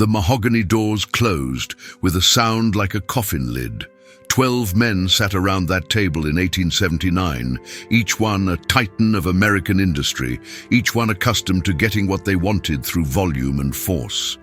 The mahogany doors closed with a sound like a coffin lid. 12 men sat around that table in 1879, each one a titan of American industry, each one accustomed to getting what they wanted through volume and force.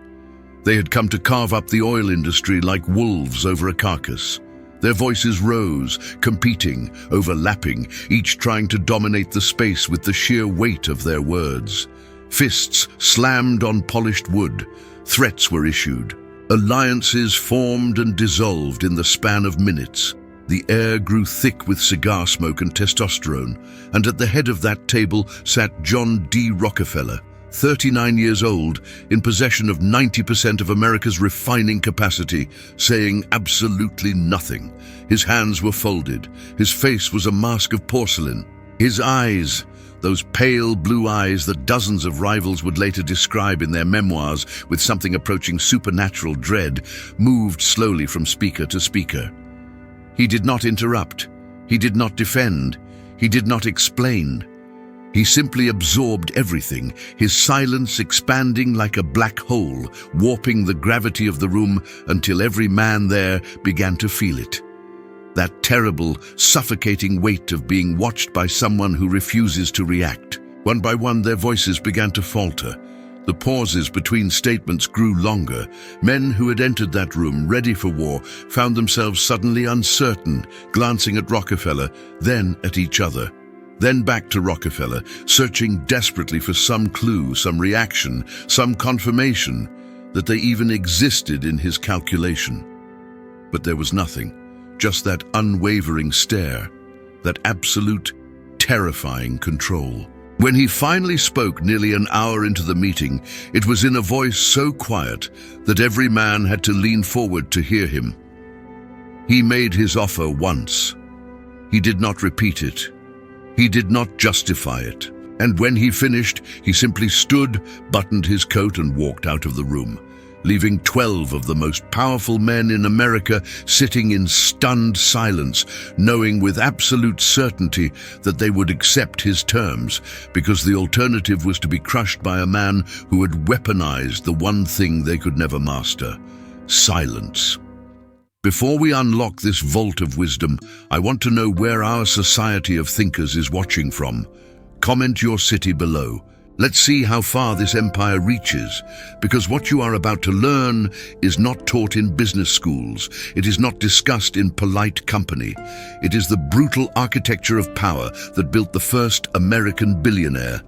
They had come to carve up the oil industry like wolves over a carcass. Their voices rose, competing, overlapping, each trying to dominate the space with the sheer weight of their words. Fists slammed on polished wood. Threats were issued. Alliances formed and dissolved in the span of minutes. The air grew thick with cigar smoke and testosterone, and at the head of that table sat John D. Rockefeller, 39 years old, in possession of 90% of America's refining capacity, saying absolutely nothing. His hands were folded. His face was a mask of porcelain. His eyes, those pale blue eyes that dozens of rivals would later describe in their memoirs with something approaching supernatural dread, moved slowly from speaker to speaker. He did not interrupt. He did not defend. He did not explain. He simply absorbed everything, his silence expanding like a black hole, warping the gravity of the room until every man there began to feel it. That terrible, suffocating weight of being watched by someone who refuses to react. One by one, their voices began to falter. The pauses between statements grew longer. Men who had entered that room, ready for war, found themselves suddenly uncertain, glancing at Rockefeller, then at each other. Then back to Rockefeller, searching desperately for some clue, some reaction, some confirmation that they even existed in his calculation. But there was nothing. Just that unwavering stare, that absolute, terrifying control. When he finally spoke nearly an hour into the meeting, it was in a voice so quiet that every man had to lean forward to hear him. He made his offer once. He did not repeat it. He did not justify it. And when he finished, he simply stood, buttoned his coat, and walked out of the room, leaving 12 of the most powerful men in America sitting in stunned silence, knowing with absolute certainty that they would accept his terms, because the alternative was to be crushed by a man who had weaponized the one thing they could never master: silence. Before we unlock this vault of wisdom, I want to know where our society of thinkers is watching from. Comment your city below. Let's see how far this empire reaches, because what you are about to learn is not taught in business schools. It is not discussed in polite company. It is the brutal architecture of power that built the first American billionaire.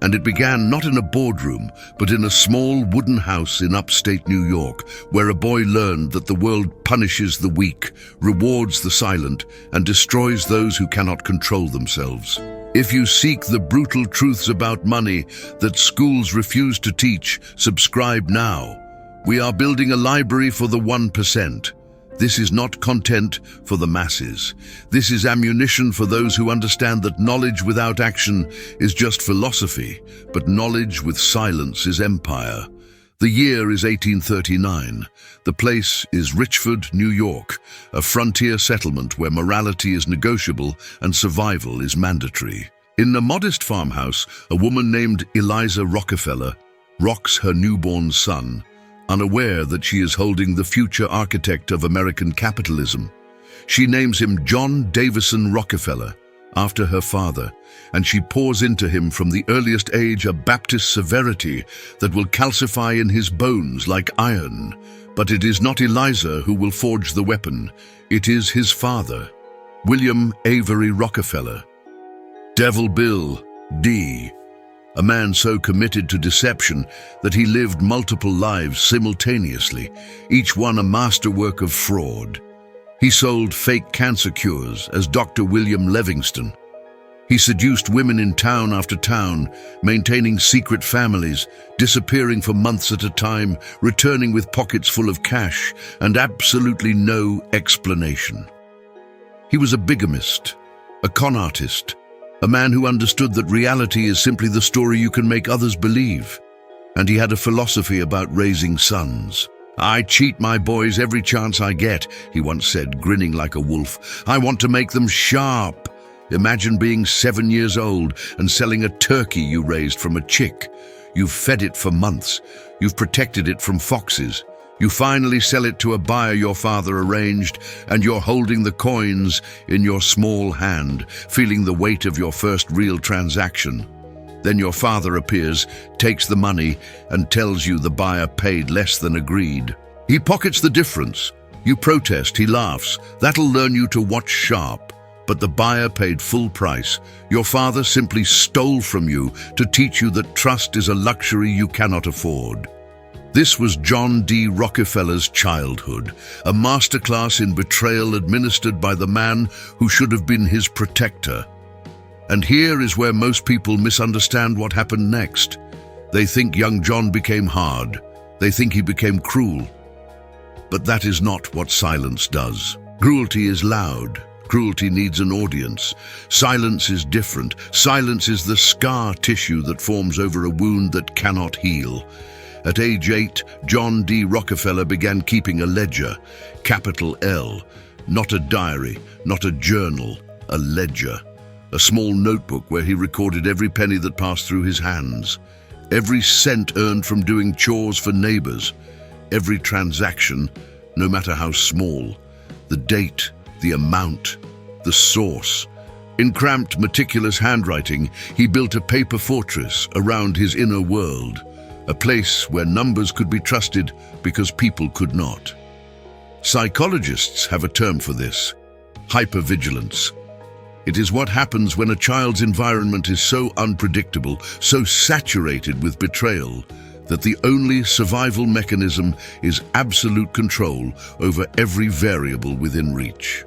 And it began not in a boardroom, but in a small wooden house in upstate New York, where a boy learned that the world punishes the weak, rewards the silent, and destroys those who cannot control themselves. If you seek the brutal truths about money that schools refuse to teach, subscribe now. We are building a library for the 1%. This is not content for the masses. This is ammunition for those who understand that knowledge without action is just philosophy, but knowledge with silence is empire. The year is 1839. The place is Richford, New York, a frontier settlement where morality is negotiable and survival is mandatory. In a modest farmhouse, a woman named Eliza Rockefeller rocks her newborn son, unaware that she is holding the future architect of American capitalism. She names him John Davison Rockefeller, after her father, and she pours into him from the earliest age a Baptist severity that will calcify in his bones like iron. But it is not Eliza who will forge the weapon. It is his father, William Avery Rockefeller. Devil Bill, D., a man so committed to deception that he lived multiple lives simultaneously, each one a masterwork of fraud. He sold fake cancer cures as Dr. William Livingston. He seduced women in town after town, maintaining secret families, disappearing for months at a time, returning with pockets full of cash, and absolutely no explanation. He was a bigamist, a con artist, a man who understood that reality is simply the story you can make others believe. And he had a philosophy about raising sons. "I cheat my boys every chance I get," he once said, grinning like a wolf. "I want to make them sharp." Imagine being 7 years old and selling a turkey you raised from a chick. You've fed it for months. You've protected it from foxes. You finally sell it to a buyer your father arranged, and you're holding the coins in your small hand, feeling the weight of your first real transaction. Then your father appears, takes the money, and tells you the buyer paid less than agreed. He pockets the difference. You protest, he laughs. That'll learn you to watch sharp. But the buyer paid full price. Your father simply stole from you to teach you that trust is a luxury you cannot afford. This was John D. Rockefeller's childhood, a masterclass in betrayal administered by the man who should have been his protector. And here is where most people misunderstand what happened next. They think young John became hard. They think he became cruel. But that is not what silence does. Cruelty is loud. Cruelty needs an audience. Silence is different. Silence is the scar tissue that forms over a wound that cannot heal. At age 8, John D. Rockefeller began keeping a ledger, capital L, not a diary, not a journal, a ledger. A small notebook where he recorded every penny that passed through his hands, every cent earned from doing chores for neighbors, every transaction, no matter how small, the date, the amount, the source. In cramped, meticulous handwriting, he built a paper fortress around his inner world, a place where numbers could be trusted because people could not. Psychologists have a term for this: hypervigilance. It is what happens when a child's environment is so unpredictable, so saturated with betrayal, that the only survival mechanism is absolute control over every variable within reach.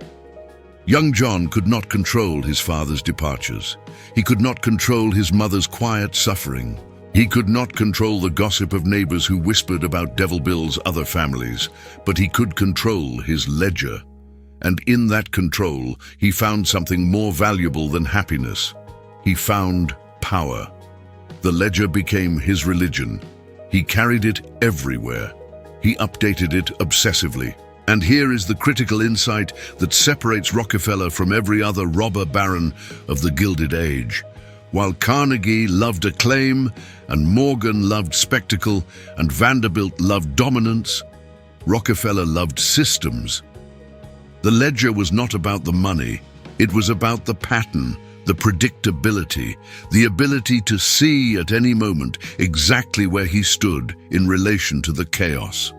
Young John could not control his father's departures. He could not control his mother's quiet suffering. He could not control the gossip of neighbors who whispered about Devil Bill's other families, but he could control his ledger. And in that control, he found something more valuable than happiness. He found power. The ledger became his religion. He carried it everywhere. He updated it obsessively. And here is the critical insight that separates Rockefeller from every other robber baron of the Gilded Age. While Carnegie loved acclaim, and Morgan loved spectacle, and Vanderbilt loved dominance, Rockefeller loved systems. The ledger was not about the money. It was about the pattern, the predictability, the ability to see at any moment exactly where he stood in relation to the chaos.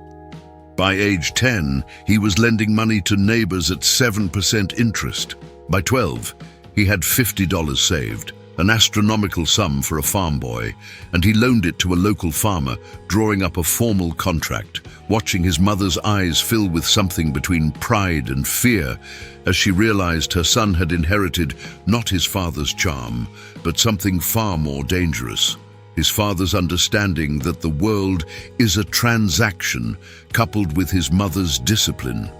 By age 10, he was lending money to neighbors at 7% interest. By 12, he had $50 saved, an astronomical sum for a farm boy, and he loaned it to a local farmer, drawing up a formal contract, watching his mother's eyes fill with something between pride and fear as she realized her son had inherited not his father's charm, but something far more dangerous. His father's understanding that the world is a transaction coupled with his mother's discipline.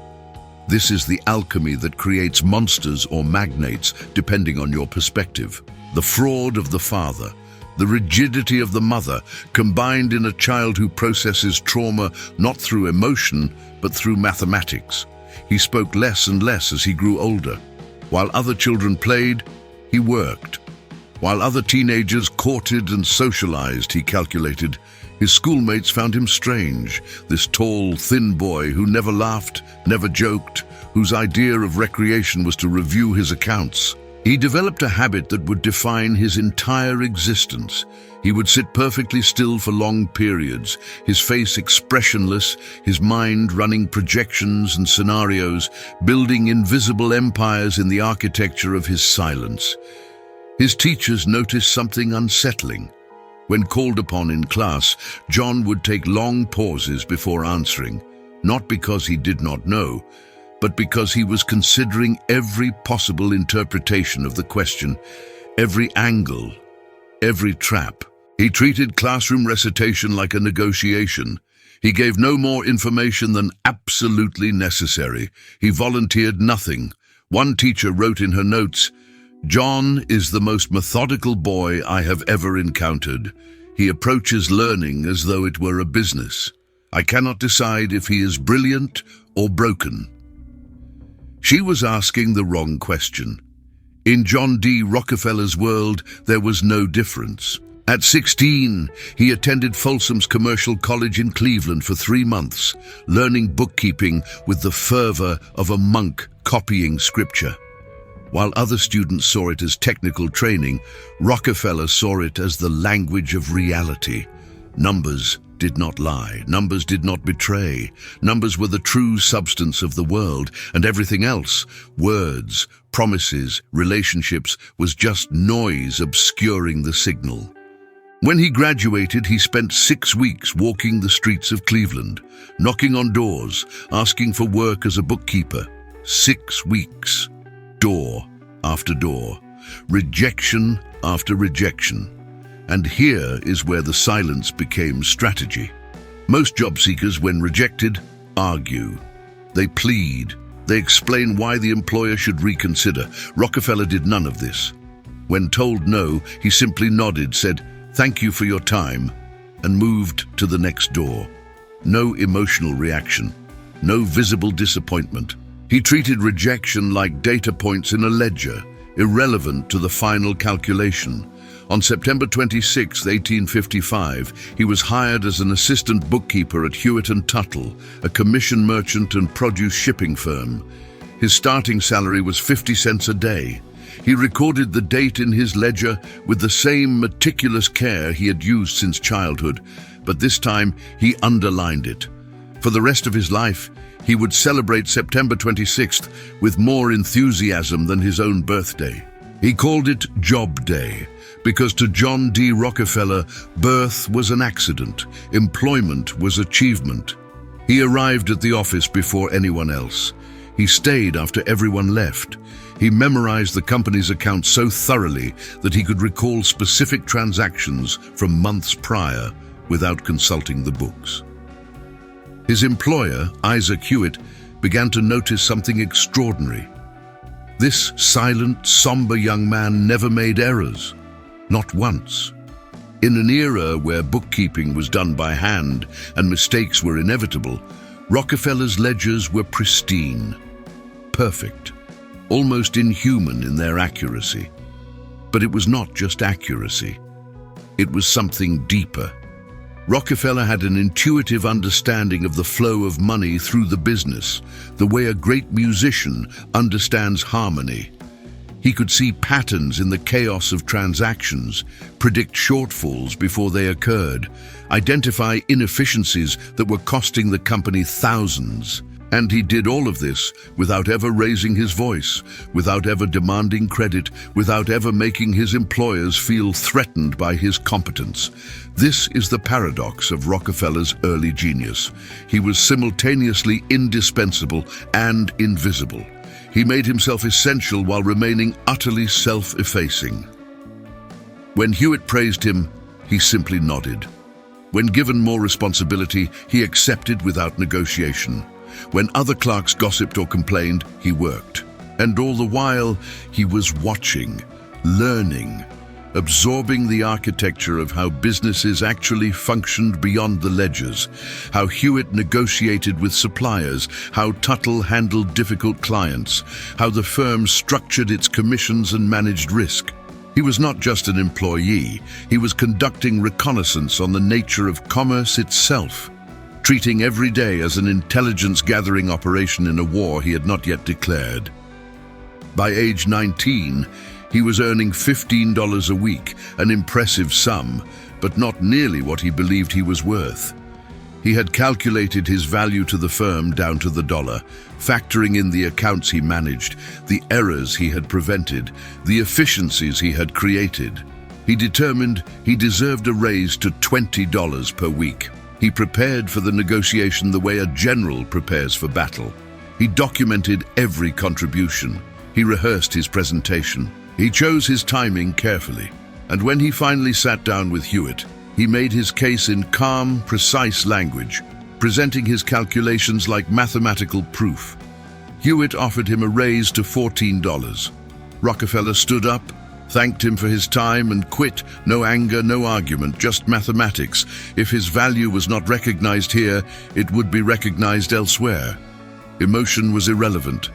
This is the alchemy that creates monsters or magnates, depending on your perspective. The fraud of the father, the rigidity of the mother, combined in a child who processes trauma not through emotion, but through mathematics. He spoke less and less as he grew older. While other children played, he worked. While other teenagers courted and socialized, he calculated, his schoolmates found him strange, this tall, thin boy who never laughed, never joked, whose idea of recreation was to review his accounts. He developed a habit that would define his entire existence. He would sit perfectly still for long periods, his face expressionless, his mind running projections and scenarios, building invisible empires in the architecture of his silence. His teachers noticed something unsettling. When called upon in class, John would take long pauses before answering, not because he did not know, but because he was considering every possible interpretation of the question, every angle, every trap. He treated classroom recitation like a negotiation. He gave no more information than absolutely necessary. He volunteered nothing. One teacher wrote in her notes, "John is the most methodical boy I have ever encountered. He approaches learning as though it were a business. I cannot decide if he is brilliant or broken." She was asking the wrong question. In John D. Rockefeller's world, there was no difference. At 16, he attended Folsom's Commercial College in Cleveland for 3 months, learning bookkeeping with the fervor of a monk copying scripture. While other students saw it as technical training, Rockefeller saw it as the language of reality. Numbers did not lie. Numbers did not betray. Numbers were the true substance of the world, and everything else, words, promises, relationships, was just noise obscuring the signal. When he graduated, he spent 6 weeks walking the streets of Cleveland, knocking on doors, asking for work as a bookkeeper. 6 weeks. Door after door. Rejection after rejection. And here is where the silence became strategy. Most job seekers, when rejected, argue. They plead. They explain why the employer should reconsider. Rockefeller did none of this. When told no, he simply nodded, said, "Thank you for your time," and moved to the next door. No emotional reaction. No visible disappointment. He treated rejection like data points in a ledger, irrelevant to the final calculation. On September 26, 1855, he was hired as an assistant bookkeeper at Hewitt & Tuttle, a commission merchant and produce shipping firm. His starting salary was 50 cents a day. He recorded the date in his ledger with the same meticulous care he had used since childhood, but this time he underlined it. For the rest of his life, he would celebrate September 26th with more enthusiasm than his own birthday. He called it Job Day, because to John D. Rockefeller, birth was an accident, employment was achievement. He arrived at the office before anyone else. He stayed after everyone left. He memorized the company's accounts so thoroughly that he could recall specific transactions from months prior without consulting the books. His employer, Isaac Hewitt, began to notice something extraordinary. This silent, somber young man never made errors. Not once. In an era where bookkeeping was done by hand and mistakes were inevitable, Rockefeller's ledgers were pristine, perfect, almost inhuman in their accuracy. But it was not just accuracy. It was something deeper. Rockefeller had an intuitive understanding of the flow of money through the business, the way a great musician understands harmony. He could see patterns in the chaos of transactions, predict shortfalls before they occurred, identify inefficiencies that were costing the company thousands. And he did all of this without ever raising his voice, without ever demanding credit, without ever making his employers feel threatened by his competence. This is the paradox of Rockefeller's early genius. He was simultaneously indispensable and invisible. He made himself essential while remaining utterly self-effacing. When Hewitt praised him, he simply nodded. When given more responsibility, he accepted without negotiation. When other clerks gossiped or complained, he worked. And all the while, he was watching, learning, absorbing the architecture of how businesses actually functioned beyond the ledgers, how Hewitt negotiated with suppliers, how Tuttle handled difficult clients, how the firm structured its commissions and managed risk. He was not just an employee, he was conducting reconnaissance on the nature of commerce itself, treating every day as an intelligence-gathering operation in a war he had not yet declared. By age 19, he was earning $15 a week, an impressive sum, but not nearly what he believed he was worth. He had calculated his value to the firm down to the dollar, factoring in the accounts he managed, the errors he had prevented, the efficiencies he had created. He determined he deserved a raise to $20 per week. He prepared for the negotiation the way a general prepares for battle. He documented every contribution. He rehearsed his presentation. He chose his timing carefully, and when he finally sat down with Hewitt, he made his case in calm, precise language, presenting his calculations like mathematical proof. Hewitt offered him a raise to $14. Rockefeller stood up, thanked him for his time, and quit. No anger, no argument, just mathematics. If his value was not recognized here, it would be recognized elsewhere. Emotion was irrelevant.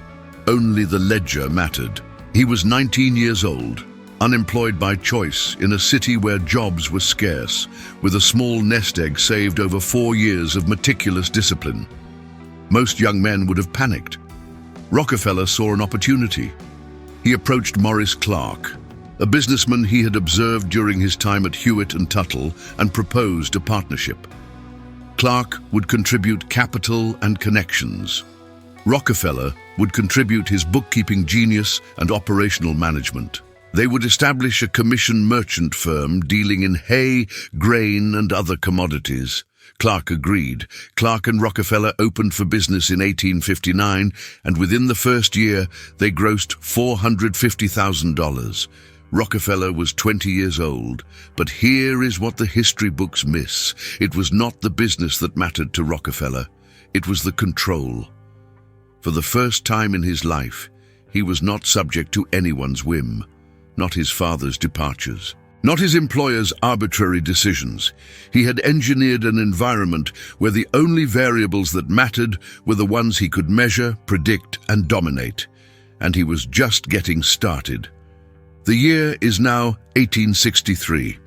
Only the ledger mattered. He was 19 years old, unemployed by choice in a city where jobs were scarce, with a small nest egg saved over 4 years of meticulous discipline. Most young men would have panicked. Rockefeller saw an opportunity. He approached Maurice Clark, a businessman he had observed during his time at Hewitt and Tuttle, and proposed a partnership. Clark would contribute capital and connections. Rockefeller would contribute his bookkeeping genius and operational management. They would establish a commission merchant firm dealing in hay, grain, and other commodities. Clark agreed. Clark and Rockefeller opened for business in 1859, and within the first year, they grossed $450,000. Rockefeller was 20 years old, but here is what the history books miss. It was not the business that mattered to Rockefeller. It was the control. For the first time in his life, he was not subject to anyone's whim, not his father's departures, not his employer's arbitrary decisions. He had engineered an environment where the only variables that mattered were the ones he could measure, predict, and dominate, and he was just getting started. The year is now 1863.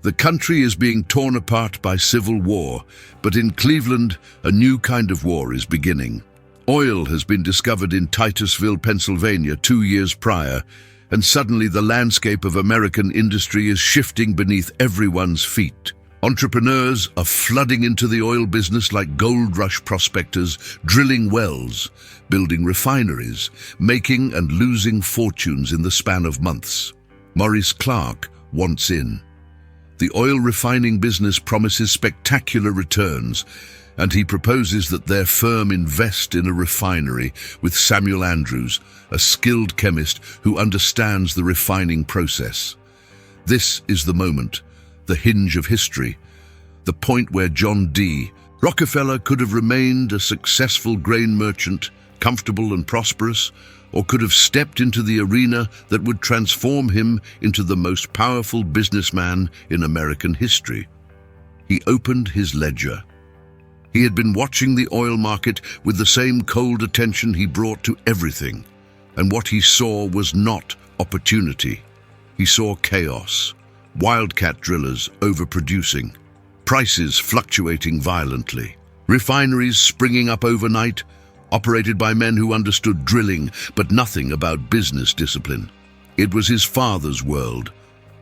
The country is being torn apart by civil war, but in Cleveland, a new kind of war is beginning. Oil has been discovered in Titusville, Pennsylvania 2 years prior, and suddenly the landscape of American industry is shifting beneath everyone's feet. Entrepreneurs are flooding into the oil business like gold rush prospectors, drilling wells, building refineries, making and losing fortunes in the span of months. Maurice Clark wants in. The oil refining business promises spectacular returns, and he proposes that their firm invest in a refinery with Samuel Andrews, a skilled chemist who understands the refining process. This is the moment, the hinge of history, the point where John D. Rockefeller could have remained a successful grain merchant, comfortable and prosperous, or could have stepped into the arena that would transform him into the most powerful businessman in American history. He opened his ledger. He had been watching the oil market with the same cold attention he brought to everything, and what he saw was not opportunity. He saw chaos, wildcat drillers overproducing, prices fluctuating violently, refineries springing up overnight, operated by men who understood drilling but nothing about business discipline. It was his father's world,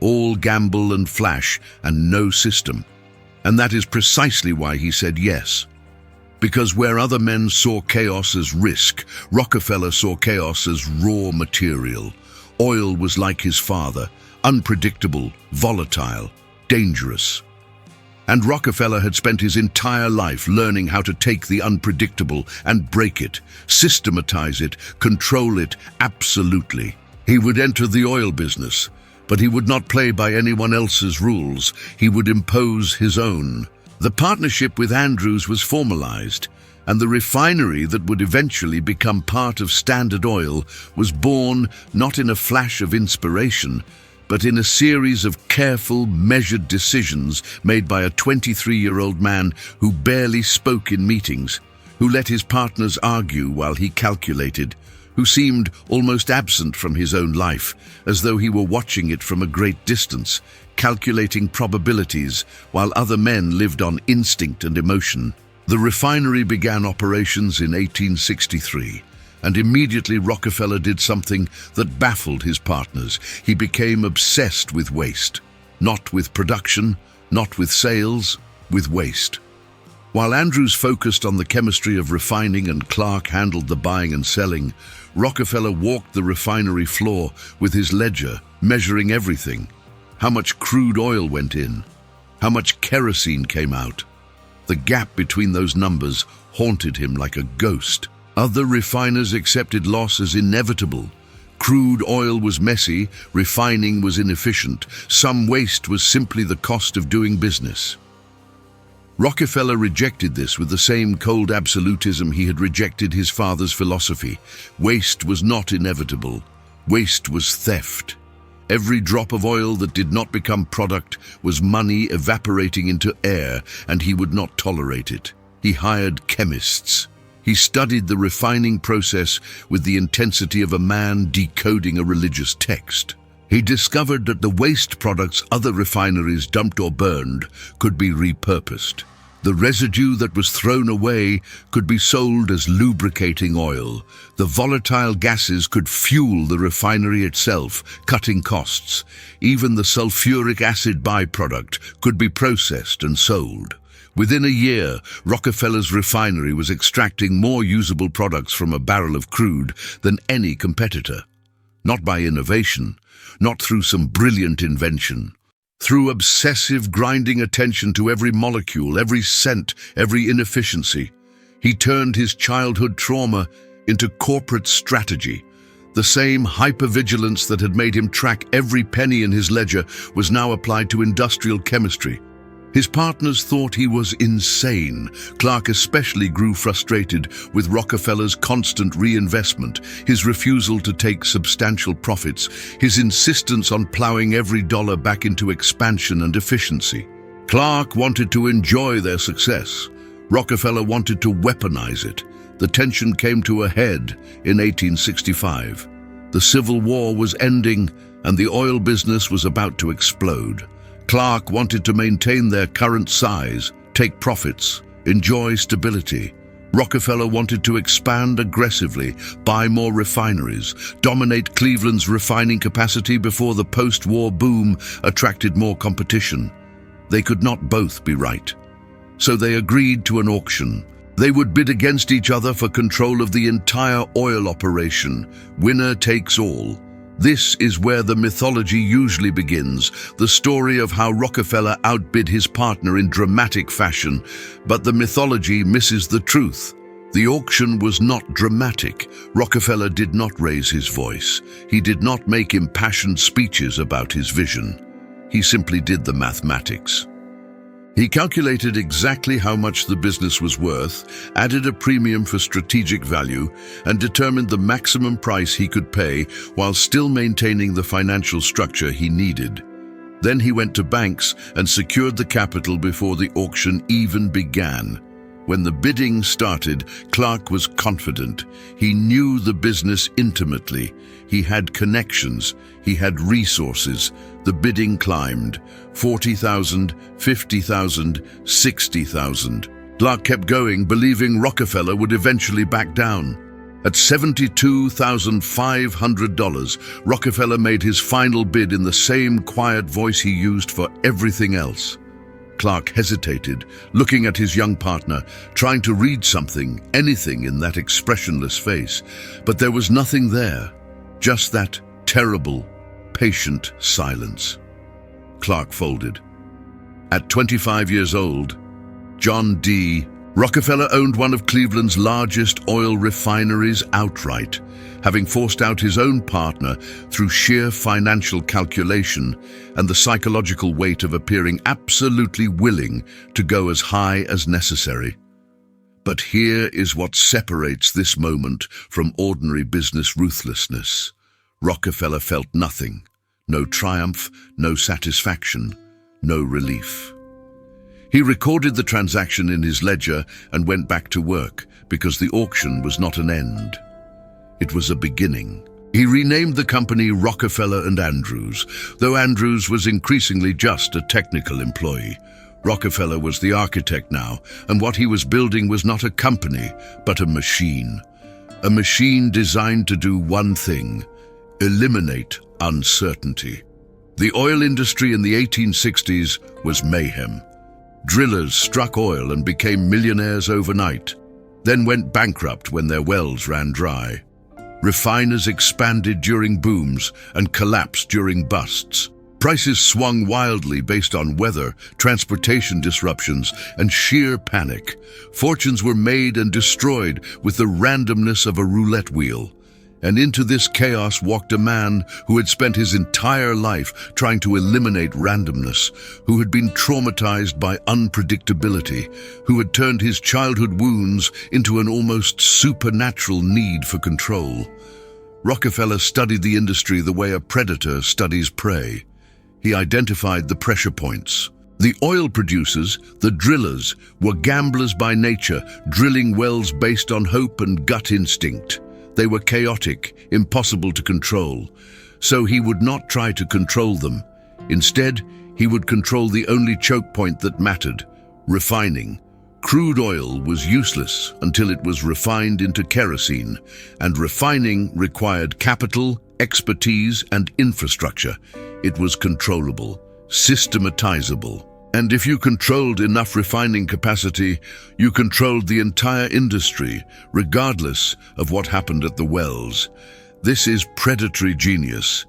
all gamble and flash and no system. And that is precisely why he said yes. Because where other men saw chaos as risk, Rockefeller saw chaos as raw material. Oil was like his father, unpredictable, volatile, dangerous. And Rockefeller had spent his entire life learning how to take the unpredictable and break it, systematize it, control it absolutely. He would enter the oil business, but he would not play by anyone else's rules. He would impose his own. The partnership with Andrews was formalized, and the refinery that would eventually become part of Standard Oil was born not in a flash of inspiration, but in a series of careful, measured decisions made by a 23-year-old man who barely spoke in meetings, who let his partners argue while he calculated, who seemed almost absent from his own life, as though he were watching it from a great distance, calculating probabilities while other men lived on instinct and emotion. The refinery began operations in 1863, and immediately Rockefeller did something that baffled his partners. He became obsessed with waste. Not with production, not with sales, with waste. While Andrews focused on the chemistry of refining and Clark handled the buying and selling, Rockefeller walked the refinery floor with his ledger, measuring everything. How much crude oil went in? How much kerosene came out? The gap between those numbers haunted him like a ghost. Other refiners accepted loss as inevitable. Crude oil was messy, refining was inefficient. Some waste was simply the cost of doing business. Rockefeller rejected this with the same cold absolutism he had rejected his father's philosophy. Waste was not inevitable. Waste was theft. Every drop of oil that did not become product was money evaporating into air, and he would not tolerate it. He hired chemists. He studied the refining process with the intensity of a man decoding a religious text. He discovered that the waste products other refineries dumped or burned could be repurposed. The residue that was thrown away could be sold as lubricating oil. The volatile gases could fuel the refinery itself, cutting costs. Even the sulfuric acid byproduct could be processed and sold. Within a year, Rockefeller's refinery was extracting more usable products from a barrel of crude than any competitor. Not by innovation, not through some brilliant invention. Through obsessive grinding attention to every molecule, every cent, every inefficiency, he turned his childhood trauma into corporate strategy. The same hypervigilance that had made him track every penny in his ledger was now applied to industrial chemistry. His partners thought he was insane. Clark especially grew frustrated with Rockefeller's constant reinvestment, his refusal to take substantial profits, his insistence on plowing every dollar back into expansion and efficiency. Clark wanted to enjoy their success. Rockefeller wanted to weaponize it. The tension came to a head in 1865. The Civil War was ending, and the oil business was about to explode. Clark wanted to maintain their current size, take profits, enjoy stability. Rockefeller wanted to expand aggressively, buy more refineries, dominate Cleveland's refining capacity before the post-war boom attracted more competition. They could not both be right. So they agreed to an auction. They would bid against each other for control of the entire oil operation. Winner takes all. This is where the mythology usually begins, the story of how Rockefeller outbid his partner in dramatic fashion. But the mythology misses the truth. The auction was not dramatic. Rockefeller did not raise his voice. He did not make impassioned speeches about his vision. He simply did the mathematics. He calculated exactly how much the business was worth, added a premium for strategic value, and determined the maximum price he could pay while still maintaining the financial structure he needed. Then he went to banks and secured the capital before the auction even began. When the bidding started, Clark was confident. He knew the business intimately. He had connections. He had resources. The bidding climbed. 40,000, 50,000, 60,000. Clark kept going, believing Rockefeller would eventually back down. At $72,500, Rockefeller made his final bid in the same quiet voice he used for everything else. Clark hesitated, looking at his young partner, trying to read something, anything in that expressionless face. But there was nothing there, just that terrible, patient silence. Clark folded. At 25 years old, John D. Rockefeller owned one of Cleveland's largest oil refineries outright, having forced out his own partner through sheer financial calculation and the psychological weight of appearing absolutely willing to go as high as necessary. But here is what separates this moment from ordinary business ruthlessness. Rockefeller felt nothing. No triumph, no satisfaction, no relief. He recorded the transaction in his ledger and went back to work because the auction was not an end. It was a beginning. He renamed the company Rockefeller and Andrews, though Andrews was increasingly just a technical employee. Rockefeller was the architect now, and what he was building was not a company, but a machine. A machine designed to do one thing: eliminate uncertainty. The oil industry in the 1860s was mayhem. Drillers struck oil and became millionaires overnight, then went bankrupt when their wells ran dry. Refiners expanded during booms and collapsed during busts. Prices swung wildly based on weather, transportation disruptions, and sheer panic. Fortunes were made and destroyed with the randomness of a roulette wheel. And into this chaos walked a man who had spent his entire life trying to eliminate randomness, who had been traumatized by unpredictability, who had turned his childhood wounds into an almost supernatural need for control. Rockefeller studied the industry the way a predator studies prey. He identified the pressure points. The oil producers, the drillers, were gamblers by nature, drilling wells based on hope and gut instinct. They were chaotic, impossible to control. So he would not try to control them. Instead, he would control the only choke point that mattered: refining. Crude oil was useless until it was refined into kerosene, and refining required capital, expertise, and infrastructure. It was controllable, systematizable. And if you controlled enough refining capacity, you controlled the entire industry, regardless of what happened at the wells. This is predatory genius,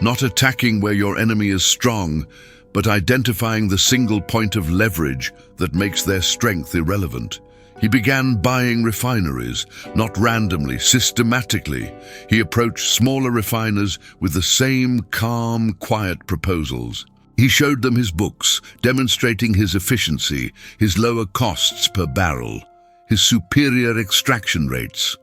not attacking where your enemy is strong, but identifying the single point of leverage that makes their strength irrelevant. He began buying refineries, not randomly, systematically. He approached smaller refiners with the same calm, quiet proposals. He showed them his books, demonstrating his efficiency, his lower costs per barrel, his superior extraction rates.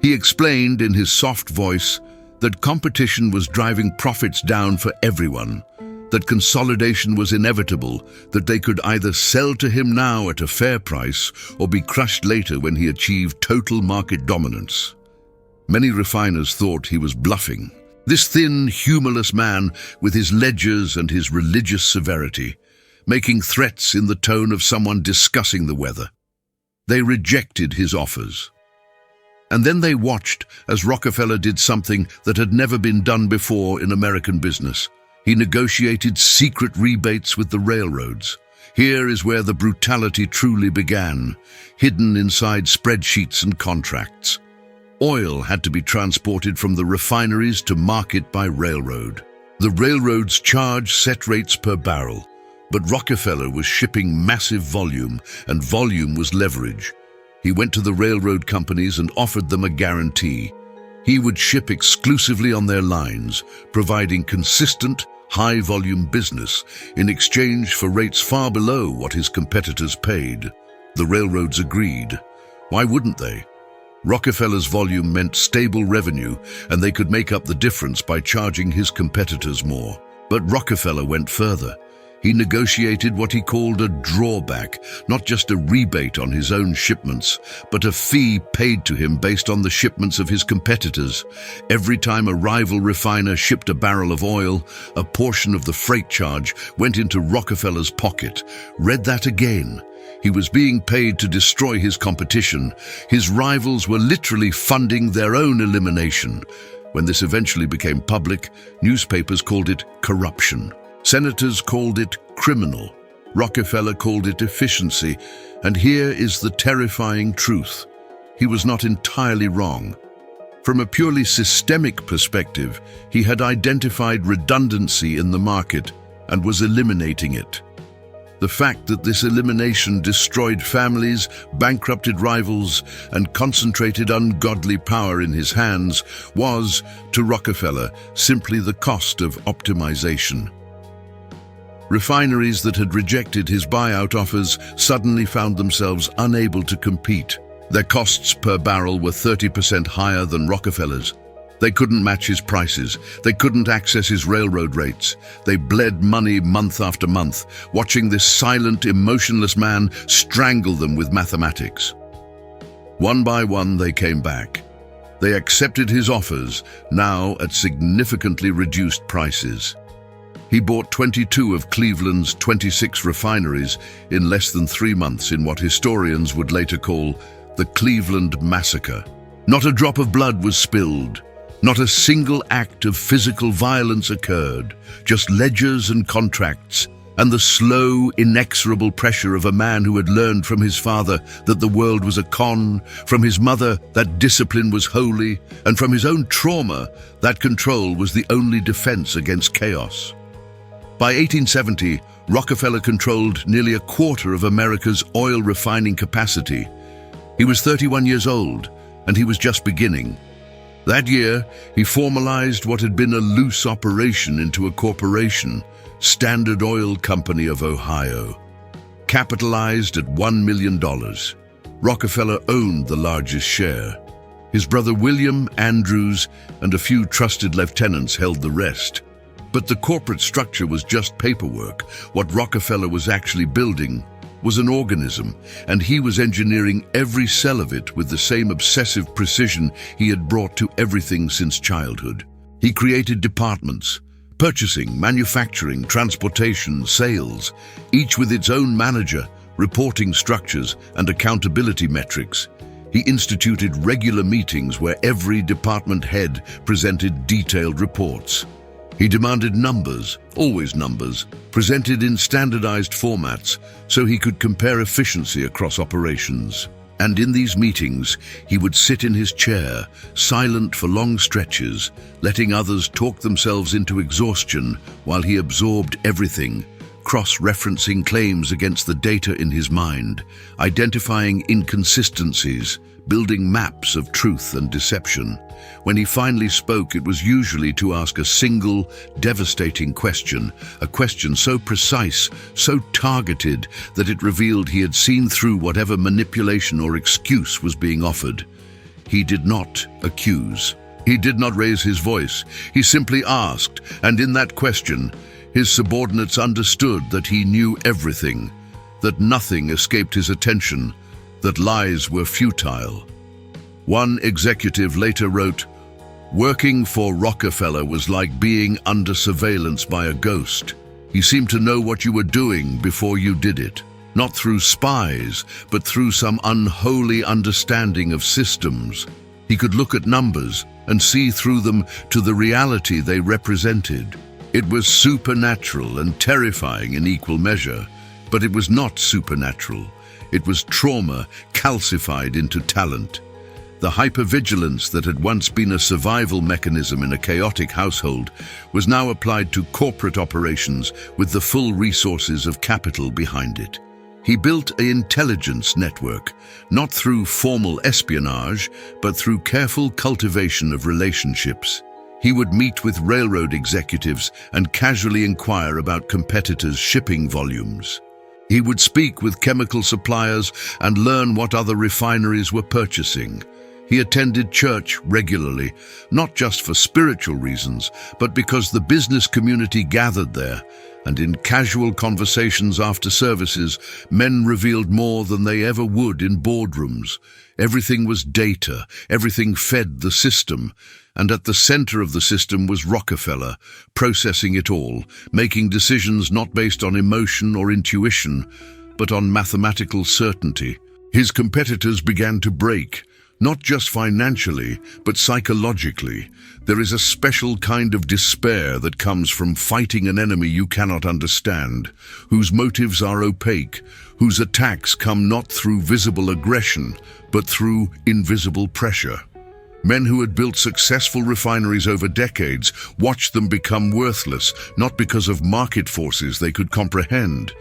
He explained in his soft voice that competition was driving profits down for everyone, that consolidation was inevitable, that they could either sell to him now at a fair price or be crushed later when he achieved total market dominance. Many refiners thought he was bluffing. This thin, humorless man with his ledgers and his religious severity, making threats in the tone of someone discussing the weather. They rejected his offers. And then they watched as Rockefeller did something that had never been done before in American business. He negotiated secret rebates with the railroads. Here is where the brutality truly began, hidden inside spreadsheets and contracts. Oil had to be transported from the refineries to market by railroad. The railroads charged set rates per barrel, but Rockefeller was shipping massive volume, and volume was leverage. He went to the railroad companies and offered them a guarantee. He would ship exclusively on their lines, providing consistent, high-volume business in exchange for rates far below what his competitors paid. The railroads agreed. Why wouldn't they? Rockefeller's volume meant stable revenue, and they could make up the difference by charging his competitors more. But Rockefeller went further. He negotiated what he called a drawback, not just a rebate on his own shipments, but a fee paid to him based on the shipments of his competitors. Every time a rival refiner shipped a barrel of oil, a portion of the freight charge went into Rockefeller's pocket. Read that again. He was being paid to destroy his competition. His rivals were literally funding their own elimination. When this eventually became public, newspapers called it corruption. Senators called it criminal. Rockefeller called it efficiency. And here is the terrifying truth. He was not entirely wrong. From a purely systemic perspective, he had identified redundancy in the market and was eliminating it. The fact that this elimination destroyed families, bankrupted rivals, and concentrated ungodly power in his hands was, to Rockefeller, simply the cost of optimization. Refineries that had rejected his buyout offers suddenly found themselves unable to compete. Their costs per barrel were 30% higher than Rockefeller's. They couldn't match his prices. They couldn't access his railroad rates. They bled money month after month, watching this silent, emotionless man strangle them with mathematics. One by one, they came back. They accepted his offers, now at significantly reduced prices. He bought 22 of Cleveland's 26 refineries in less than 3 months in what historians would later call the Cleveland Massacre. Not a drop of blood was spilled. Not a single act of physical violence occurred, just ledgers and contracts, and the slow, inexorable pressure of a man who had learned from his father that the world was a con, from his mother that discipline was holy, and from his own trauma that control was the only defense against chaos. By 1870, Rockefeller controlled nearly a quarter of America's oil refining capacity. He was 31 years old, and he was just beginning. That year, he formalized what had been a loose operation into a corporation, Standard Oil Company of Ohio. Capitalized at $1 million, Rockefeller owned the largest share. His brother William, Andrews, and a few trusted lieutenants held the rest. But the corporate structure was just paperwork. What Rockefeller was actually building was an organism, and he was engineering every cell of it with the same obsessive precision he had brought to everything since childhood. He created departments: purchasing, manufacturing, transportation, sales, each with its own manager, reporting structures, and accountability metrics. He instituted regular meetings where every department head presented detailed reports. He demanded numbers, always numbers, presented in standardized formats so he could compare efficiency across operations. And in these meetings, he would sit in his chair, silent for long stretches, letting others talk themselves into exhaustion while he absorbed everything, cross-referencing claims against the data in his mind, identifying inconsistencies, building maps of truth and deception. When he finally spoke, it was usually to ask a single, devastating question, a question so precise, so targeted, that it revealed he had seen through whatever manipulation or excuse was being offered. He did not accuse. He did not raise his voice. He simply asked, and in that question, his subordinates understood that he knew everything, that nothing escaped his attention, that lies were futile. One executive later wrote, "Working for Rockefeller was like being under surveillance by a ghost. He seemed to know what you were doing before you did it, not through spies, but through some unholy understanding of systems. He could look at numbers and see through them to the reality they represented. It was supernatural and terrifying in equal measure, but it was not supernatural. It was trauma calcified into talent. The hypervigilance that had once been a survival mechanism in a chaotic household was now applied to corporate operations with the full resources of capital behind it. He built an intelligence network, not through formal espionage, but through careful cultivation of relationships. He would meet with railroad executives and casually inquire about competitors' shipping volumes. He would speak with chemical suppliers and learn what other refineries were purchasing. He attended church regularly, not just for spiritual reasons, but because the business community gathered there, and in casual conversations after services, men revealed more than they ever would in boardrooms. Everything was data, everything fed the system, and at the center of the system was Rockefeller, processing it all, making decisions not based on emotion or intuition, but on mathematical certainty. His competitors began to break, not just financially, but psychologically. There is a special kind of despair that comes from fighting an enemy you cannot understand, whose motives are opaque, whose attacks come not through visible aggression, but through invisible pressure. Men who had built successful refineries over decades watched them become worthless, not because of market forces they could comprehend,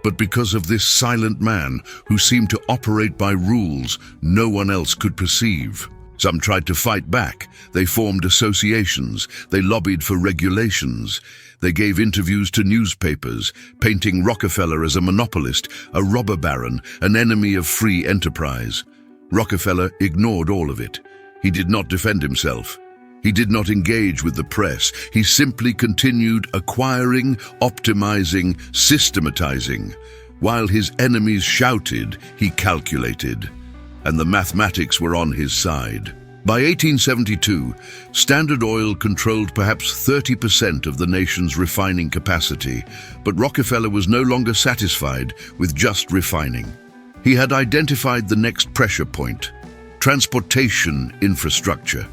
but because of this silent man who seemed to operate by rules no one else could perceive. Some tried to fight back. They formed associations. They lobbied for regulations. They gave interviews to newspapers, painting Rockefeller as a monopolist, a robber baron, an enemy of free enterprise. Rockefeller ignored all of it. He did not defend himself. He did not engage with the press. He simply continued acquiring, optimizing, systematizing. While his enemies shouted, he calculated. And the mathematics were on his side. By 1872, Standard Oil controlled perhaps 30% of the nation's refining capacity, but Rockefeller was no longer satisfied with just refining. He had identified the next pressure point: transportation infrastructure.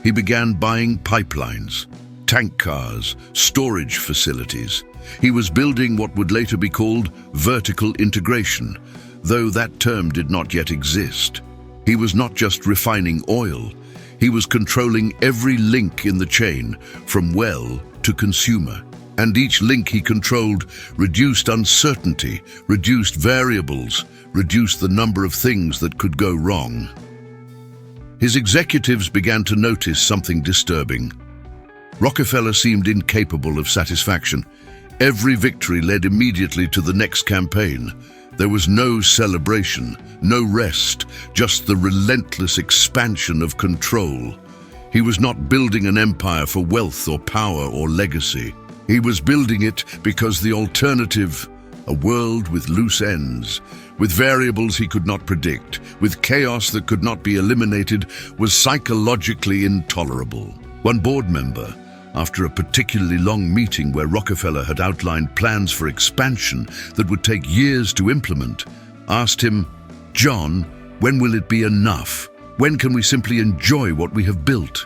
He began buying pipelines, tank cars, storage facilities. He was building what would later be called vertical integration, though that term did not yet exist. He was not just refining oil. He was controlling every link in the chain, from well to consumer. And each link he controlled reduced uncertainty, reduced variables, reduced the number of things that could go wrong. His executives began to notice something disturbing. Rockefeller seemed incapable of satisfaction. Every victory led immediately to the next campaign. There was no celebration, no rest, just the relentless expansion of control. He was not building an empire for wealth or power or legacy. He was building it because the alternative, a world with loose ends, with variables he could not predict, with chaos that could not be eliminated, was psychologically intolerable. One board member, after a particularly long meeting where Rockefeller had outlined plans for expansion that would take years to implement, asked him, "John, when will it be enough? When can we simply enjoy what we have built?"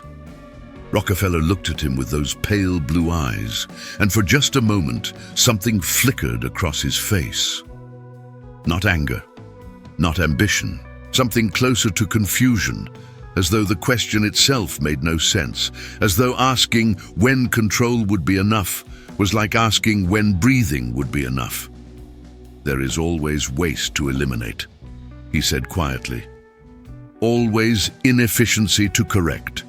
Rockefeller looked at him with those pale blue eyes, and for just a moment, something flickered across his face. Not anger, not ambition, something closer to confusion, as though the question itself made no sense, as though asking when control would be enough was like asking when breathing would be enough. "There is always waste to eliminate," he said quietly. "Always inefficiency to correct.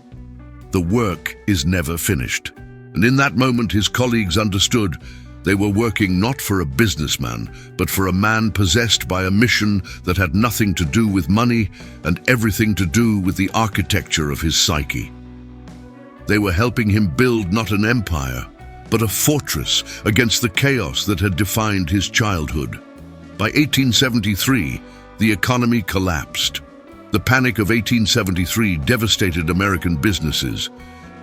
The work is never finished." And in that moment, his colleagues understood they were working not for a businessman, but for a man possessed by a mission that had nothing to do with money and everything to do with the architecture of his psyche. They were helping him build not an empire, but a fortress against the chaos that had defined his childhood. By 1873, the economy collapsed. The Panic of 1873 devastated American businesses.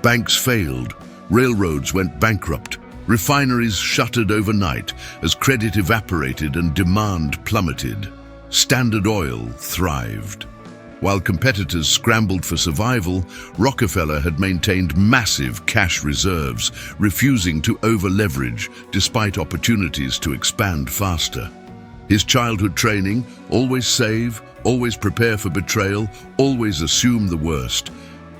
Banks failed, railroads went bankrupt, refineries shuttered overnight as credit evaporated and demand plummeted. Standard Oil thrived. While competitors scrambled for survival, Rockefeller had maintained massive cash reserves, refusing to over-leverage despite opportunities to expand faster. His childhood training, always save, always prepare for betrayal, always assume the worst,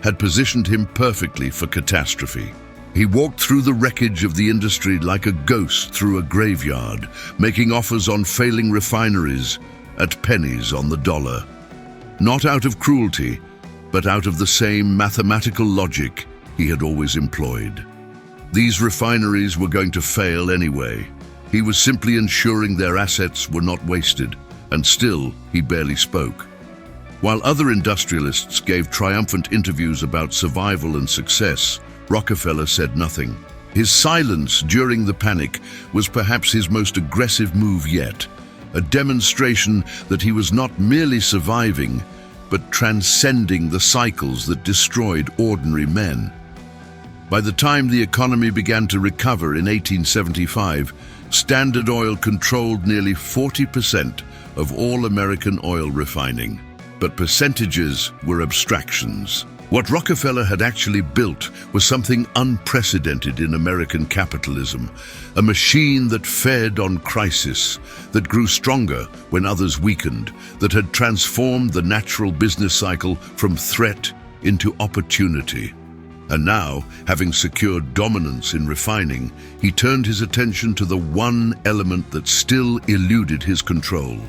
had positioned him perfectly for catastrophe. He walked through the wreckage of the industry like a ghost through a graveyard, making offers on failing refineries at pennies on the dollar. Not out of cruelty, but out of the same mathematical logic he had always employed. These refineries were going to fail anyway. He was simply ensuring their assets were not wasted, and still he barely spoke. While other industrialists gave triumphant interviews about survival and success, Rockefeller said nothing. His silence during the panic was perhaps his most aggressive move yet, a demonstration that he was not merely surviving, but transcending the cycles that destroyed ordinary men. By the time the economy began to recover in 1875, Standard Oil controlled nearly 40% of all American oil refining. But percentages were abstractions. What Rockefeller had actually built was something unprecedented in American capitalism, a machine that fed on crisis, that grew stronger when others weakened, that had transformed the natural business cycle from threat into opportunity. And now, having secured dominance in refining, he turned his attention to the one element that still eluded his control: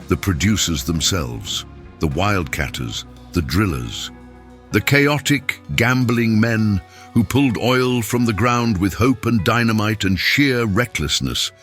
the producers themselves, the wildcatters, the drillers. The chaotic, gambling men who pulled oil from the ground with hope and dynamite and sheer recklessness.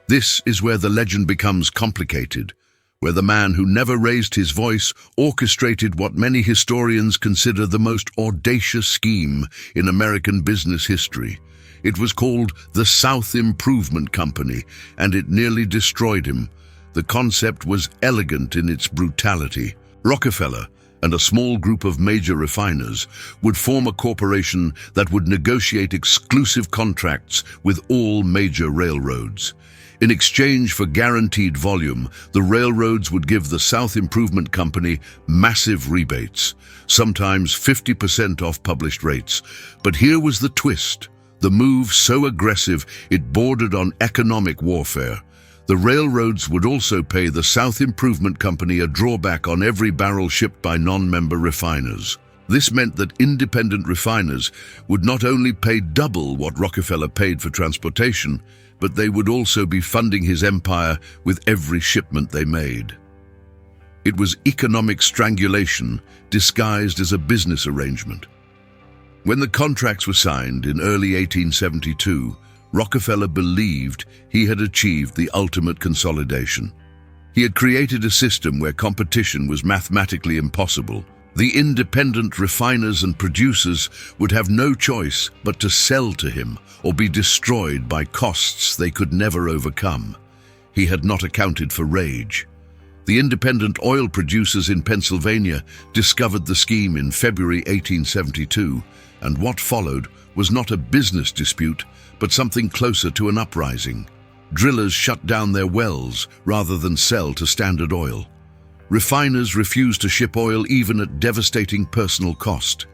This is where the legend becomes complicated, where the man who never raised his voice orchestrated what many historians consider the most audacious scheme in American business history. It was called the South Improvement Company, and it nearly destroyed him. The concept was elegant in its brutality. Rockefeller and a small group of major refiners would form a corporation that would negotiate exclusive contracts with all major railroads. In exchange for guaranteed volume, the railroads would give the South Improvement Company massive rebates, sometimes 50% off published rates. But here was the twist, the move so aggressive it bordered on economic warfare. The railroads would also pay the South Improvement Company a drawback on every barrel shipped by non-member refiners. This meant that independent refiners would not only pay double what Rockefeller paid for transportation, but they would also be funding his empire with every shipment they made. It was economic strangulation disguised as a business arrangement. When the contracts were signed in early 1872, Rockefeller believed he had achieved the ultimate consolidation. He had created a system where competition was mathematically impossible. The independent refiners and producers would have no choice but to sell to him or be destroyed by costs they could never overcome. He had not accounted for rage. The independent oil producers in Pennsylvania discovered the scheme in February 1872, and what followed was not a business dispute, but something closer to an uprising. Drillers shut down their wells rather than sell to Standard Oil. Refiners refused to ship oil even at devastating personal cost.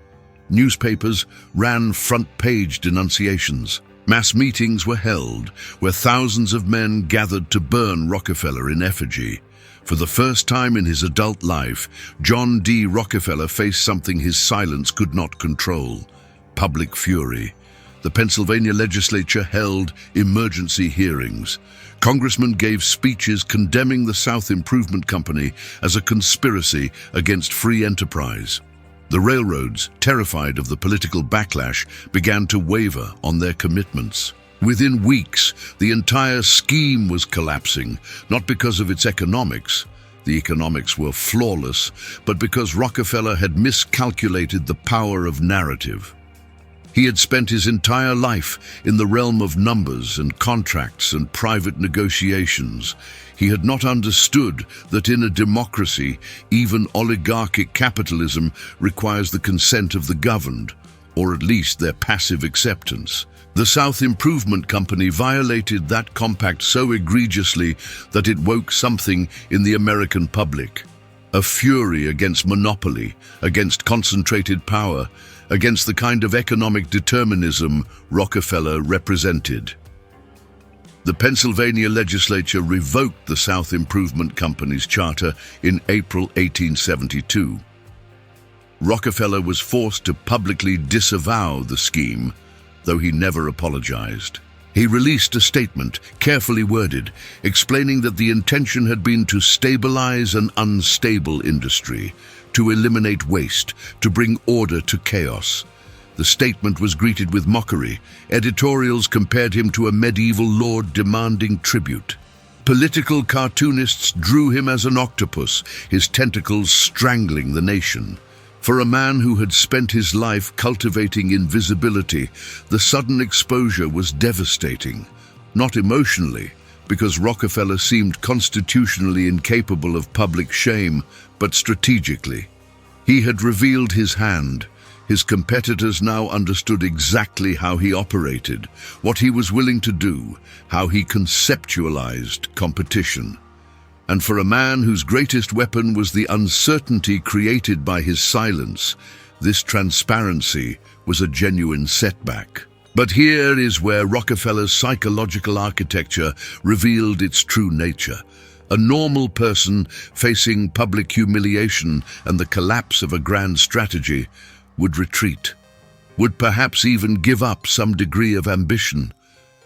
Newspapers ran front-page denunciations. Mass meetings were held where thousands of men gathered to burn Rockefeller in effigy. For the first time in his adult life, John D. Rockefeller faced something his silence could not control: public fury. The Pennsylvania legislature held emergency hearings. Congressmen gave speeches condemning the South Improvement Company as a conspiracy against free enterprise. The railroads, terrified of the political backlash, began to waver on their commitments. Within weeks, the entire scheme was collapsing, not because of its economics. The economics were flawless, but because Rockefeller had miscalculated the power of narrative. He had spent his entire life in the realm of numbers and contracts and private negotiations. He had not understood that in a democracy, even oligarchic capitalism requires the consent of the governed, or at least their passive acceptance. The South Improvement Company violated that compact so egregiously that it woke something in the American public. A fury against monopoly, against concentrated power, against the kind of economic determinism Rockefeller represented. The Pennsylvania legislature revoked the South Improvement Company's charter in April 1872. Rockefeller was forced to publicly disavow the scheme, though he never apologized. He released a statement, carefully worded, explaining that the intention had been to stabilize an unstable industry, to eliminate waste, to bring order to chaos. The statement was greeted with mockery. Editorials compared him to a medieval lord demanding tribute. Political cartoonists drew him as an octopus, his tentacles strangling the nation. For a man who had spent his life cultivating invisibility, the sudden exposure was devastating. Not emotionally, because Rockefeller seemed constitutionally incapable of public shame, but strategically. He had revealed his hand. His competitors now understood exactly how he operated, what he was willing to do, how he conceptualized competition. And for a man whose greatest weapon was the uncertainty created by his silence, this transparency was a genuine setback. But here is where Rockefeller's psychological architecture revealed its true nature. A normal person facing public humiliation and the collapse of a grand strategy would retreat, would perhaps even give up some degree of ambition,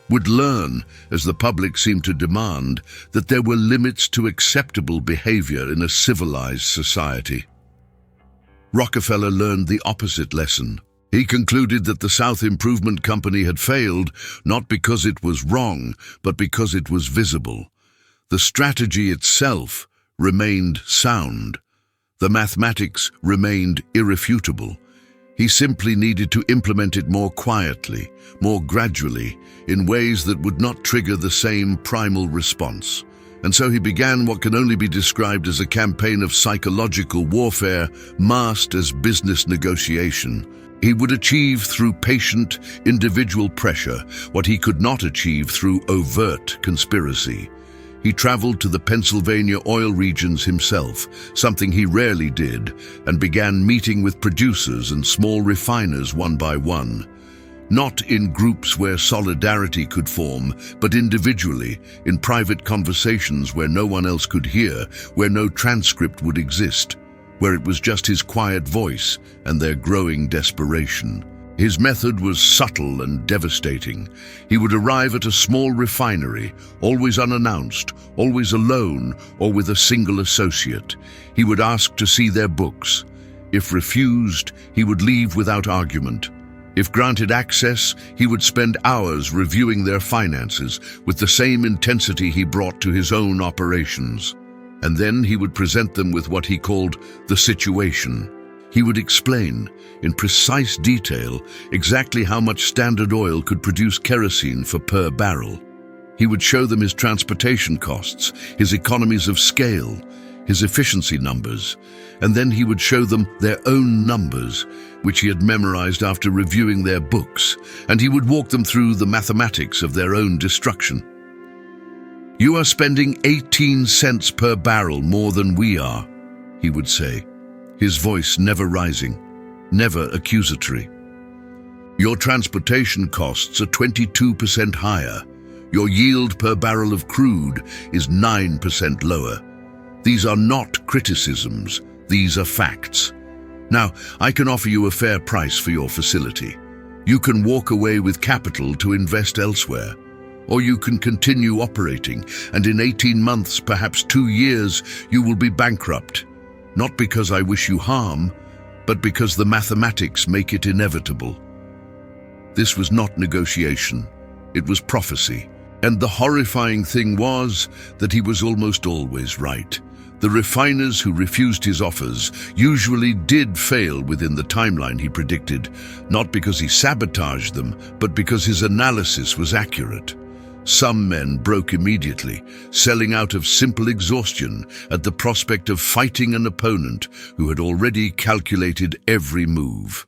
would learn, as the public seemed to demand, that there were limits to acceptable behavior in a civilized society. Rockefeller learned the opposite lesson. He concluded that the South Improvement Company had failed, not because it was wrong, but because it was visible. The strategy itself remained sound. The mathematics remained irrefutable. He simply needed to implement it more quietly, more gradually, in ways that would not trigger the same primal response. And so he began what can only be described as a campaign of psychological warfare masked as business negotiation. He would achieve through patient, individual pressure what he could not achieve through overt conspiracy. He traveled to the Pennsylvania oil regions himself, something he rarely did, and began meeting with producers and small refiners one by one. Not in groups where solidarity could form, but individually, in private conversations where no one else could hear, where no transcript would exist, where it was just his quiet voice and their growing desperation. His method was subtle and devastating. He would arrive at a small refinery, always unannounced, always alone, or with a single associate. He would ask to see their books. If refused, he would leave without argument. If granted access, he would spend hours reviewing their finances with the same intensity he brought to his own operations. And then he would present them with what he called the situation. He would explain, in precise detail, exactly how much Standard Oil could produce kerosene for per barrel. He would show them his transportation costs, his economies of scale, his efficiency numbers, and then he would show them their own numbers, which he had memorized after reviewing their books, and he would walk them through the mathematics of their own destruction. "You are spending 18 cents per barrel more than we are," he would say, his voice never rising, never accusatory. "Your transportation costs are 22% higher. Your yield per barrel of crude is 9% lower. These are not criticisms, these are facts. Now, I can offer you a fair price for your facility. You can walk away with capital to invest elsewhere, or you can continue operating, and in 18 months, perhaps 2 years, you will be bankrupt. Not because I wish you harm, but because the mathematics make it inevitable." This was not negotiation, it was prophecy. And the horrifying thing was that he was almost always right. The refiners who refused his offers usually did fail within the timeline he predicted, not because he sabotaged them, but because his analysis was accurate. Some men broke immediately, selling out of simple exhaustion at the prospect of fighting an opponent who had already calculated every move.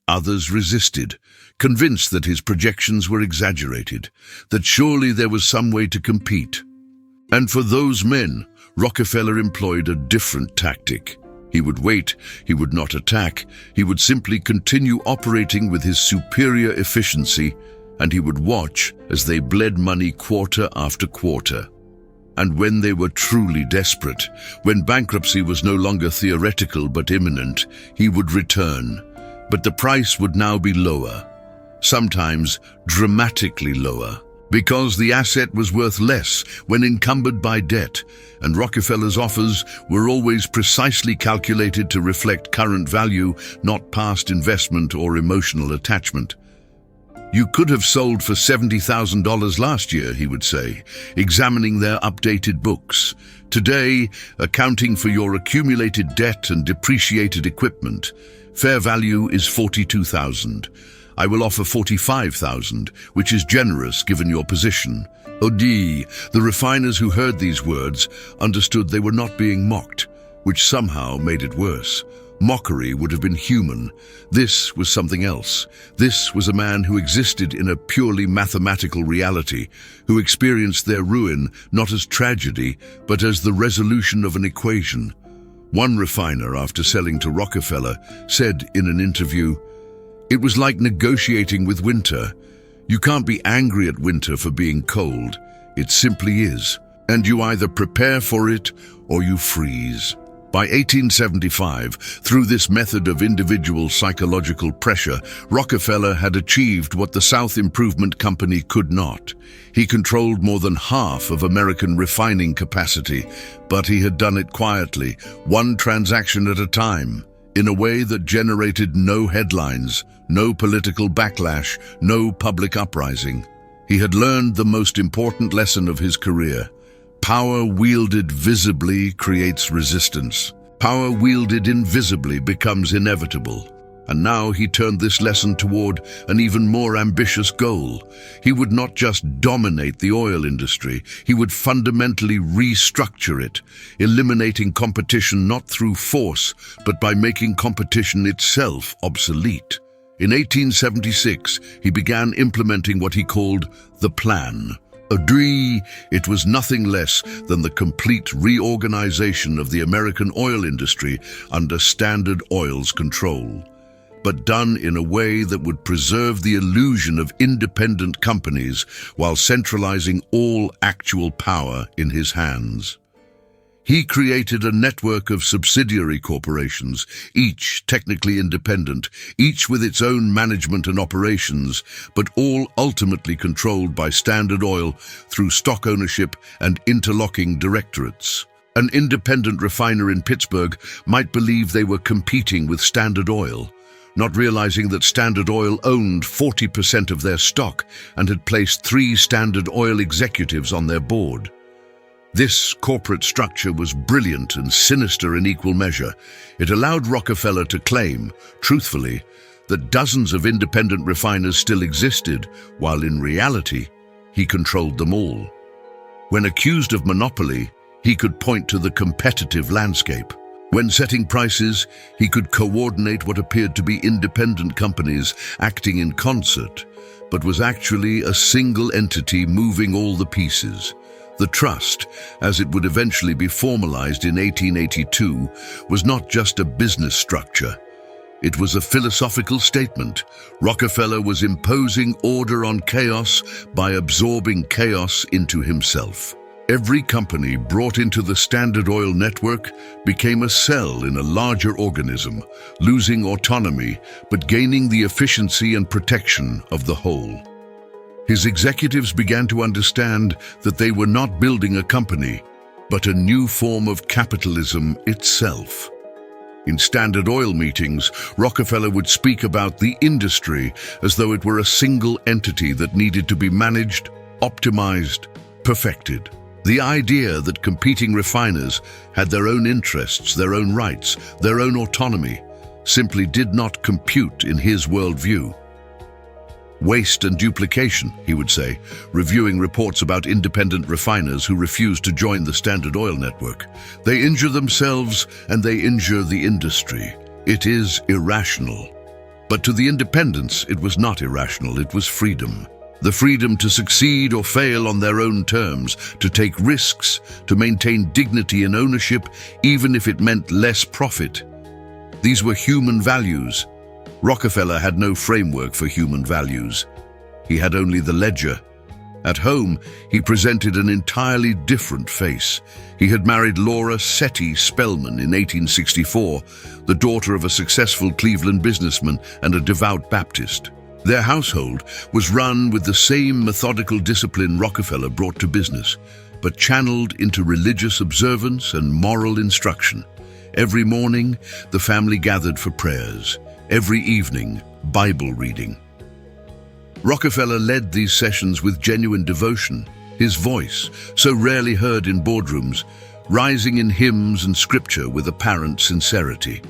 Others resisted, convinced that his projections were exaggerated, that surely there was some way to compete. And for those men, Rockefeller employed a different tactic. He would wait, he would not attack, he would simply continue operating with his superior efficiency, and he would watch as they bled money quarter after quarter. And when they were truly desperate, when bankruptcy was no longer theoretical but imminent, he would return. But the price would now be lower, sometimes dramatically lower, because the asset was worth less when encumbered by debt, and Rockefeller's offers were always precisely calculated to reflect current value, not past investment or emotional attachment. "You could have sold for $70,000 last year," he would say, examining their updated books. "Today, accounting for your accumulated debt and depreciated equipment, fair value is $42,000. I will offer $45,000, which is generous given your position." The refiners who heard these words understood they were not being mocked, which somehow made it worse. Mockery would have been human. This was something else. This was a man who existed in a purely mathematical reality, who experienced their ruin not as tragedy, but as the resolution of an equation. One refiner, after selling to Rockefeller, said in an interview, "It was like negotiating with winter. You can't be angry at winter for being cold. It simply is. And you either prepare for it or you freeze." By 1875, through this method of individual psychological pressure, Rockefeller had achieved what the South Improvement Company could not. He controlled more than half of American refining capacity, but he had done it quietly, one transaction at a time, in a way that generated no headlines, no political backlash, no public uprising. He had learned the most important lesson of his career. Power wielded visibly creates resistance. Power wielded invisibly becomes inevitable. And now he turned this lesson toward an even more ambitious goal. He would not just dominate the oil industry, he would fundamentally restructure it, eliminating competition not through force, but by making competition itself obsolete. In 1876, he began implementing what he called the Plan. It was nothing less than the complete reorganization of the American oil industry under Standard Oil's control, but done in a way that would preserve the illusion of independent companies while centralizing all actual power in his hands. He created a network of subsidiary corporations, each technically independent, each with its own management and operations, but all ultimately controlled by Standard Oil through stock ownership and interlocking directorates. An independent refiner in Pittsburgh might believe they were competing with Standard Oil, not realizing that Standard Oil owned 40% of their stock and had placed 3 Standard Oil executives on their board. This corporate structure was brilliant and sinister in equal measure. It allowed Rockefeller to claim, truthfully, that dozens of independent refiners still existed, while in reality, he controlled them all. When accused of monopoly, He could point to the competitive landscape. When setting prices, he could coordinate what appeared to be independent companies acting in concert, but was actually a single entity moving all the pieces. The trust, as it would eventually be formalized in 1882, was not just a business structure. It was a philosophical statement. Rockefeller was imposing order on chaos by absorbing chaos into himself. Every company brought into the Standard Oil network became a cell in a larger organism, losing autonomy but gaining the efficiency and protection of the whole. His executives began to understand that they were not building a company, but a new form of capitalism itself. In Standard Oil meetings, Rockefeller would speak about the industry as though it were a single entity that needed to be managed, optimized, perfected. The idea that competing refiners had their own interests, their own rights, their own autonomy, simply did not compute in his worldview. Waste and duplication, he would say, reviewing reports about independent refiners who refused to join the Standard Oil network. They injure themselves and they injure the industry. It is irrational. But to the independents, it was not irrational, it was freedom. The freedom to succeed or fail on their own terms, to take risks, to maintain dignity and ownership, even if it meant less profit. These were human values. Rockefeller had no framework for human values. He had only the ledger. At home, he presented an entirely different face. He had married Laura Setti Spellman in 1864, the daughter of a successful Cleveland businessman and a devout Baptist. Their household was run with the same methodical discipline Rockefeller brought to business, but channeled into religious observance and moral instruction. Every morning, the family gathered for prayers. Every evening, Bible reading. Rockefeller led these sessions with genuine devotion, his voice, so rarely heard in boardrooms, rising in hymns and scripture with apparent sincerity.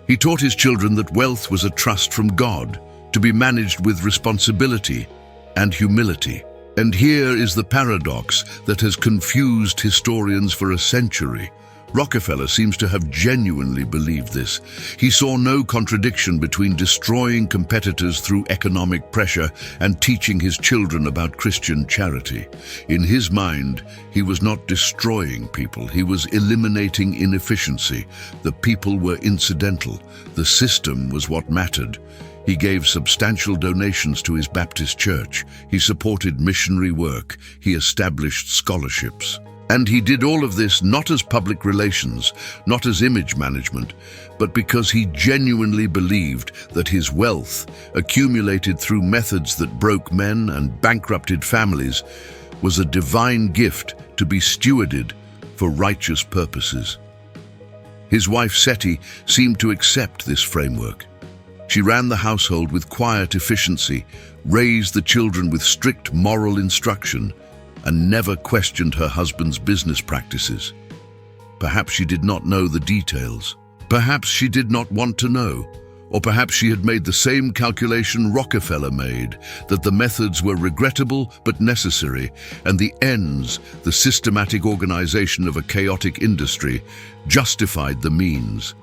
He taught his children that wealth was a trust from God, to be managed with responsibility and humility. And here is the paradox that has confused historians for a century. Rockefeller seems to have genuinely believed this. He saw no contradiction between destroying competitors through economic pressure and teaching his children about Christian charity. In his mind, he was not destroying people, he was eliminating inefficiency. The people were incidental, the system was what mattered. He gave substantial donations to his Baptist church. He supported missionary work. He established scholarships. And he did all of this not as public relations, not as image management, but because he genuinely believed that his wealth, accumulated through methods that broke men and bankrupted families, was a divine gift to be stewarded for righteous purposes. His wife Setti seemed to accept this framework. She ran the household with quiet efficiency, raised the children with strict moral instruction, and never questioned her husband's business practices. Perhaps she did not know the details. Perhaps she did not want to know. Or perhaps she had made the same calculation Rockefeller made, that the methods were regrettable but necessary, and the ends, the systematic organization of a chaotic industry, justified the means.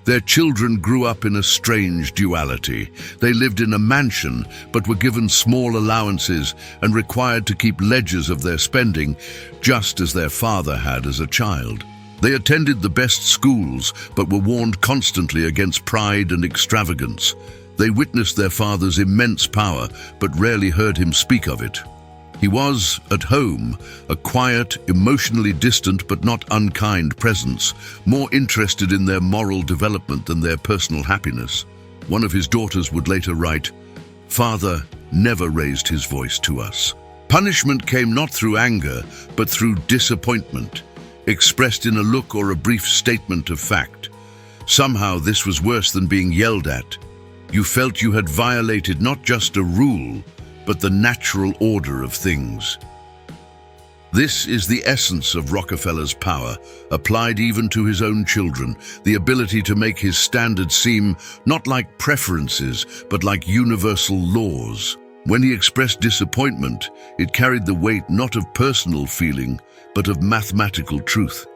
Their children grew up in a strange duality. They lived in a mansion, but were given small allowances and required to keep ledgers of their spending, just as their father had as a child. They attended the best schools, but were warned constantly against pride and extravagance. They witnessed their father's immense power, but rarely heard him speak of it. He was, at home, a quiet, emotionally distant but not unkind presence, more interested in their moral development than their personal happiness. One of his daughters would later write, "Father never raised his voice to us." Punishment came not through anger, but through disappointment, expressed in a look or a brief statement of fact. Somehow this was worse than being yelled at. You felt you had violated not just a rule, but the natural order of things. This is the essence of Rockefeller's power, applied even to his own children, the ability to make his standards seem not like preferences, but like universal laws. When he expressed disappointment, it carried the weight not of personal feeling, but of mathematical truth.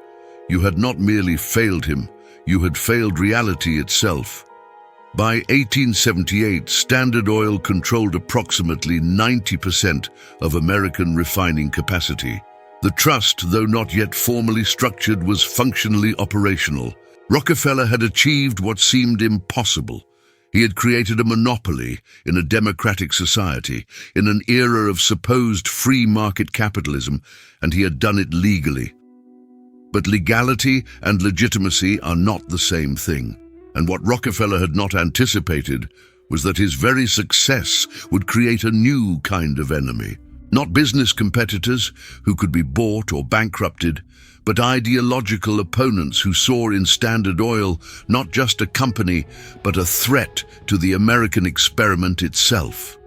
You had not merely failed him, you had failed reality itself. By 1878, Standard Oil controlled approximately 90% of American refining capacity. The trust, though not yet formally structured, was functionally operational. Rockefeller had achieved what seemed impossible. He had created a monopoly in a democratic society, in an era of supposed free market capitalism, and he had done it legally. But legality and legitimacy are not the same thing. And what Rockefeller had not anticipated was that his very success would create a new kind of enemy. Not business competitors who could be bought or bankrupted, but ideological opponents who saw in Standard Oil not just a company, but a threat to the American experiment itself.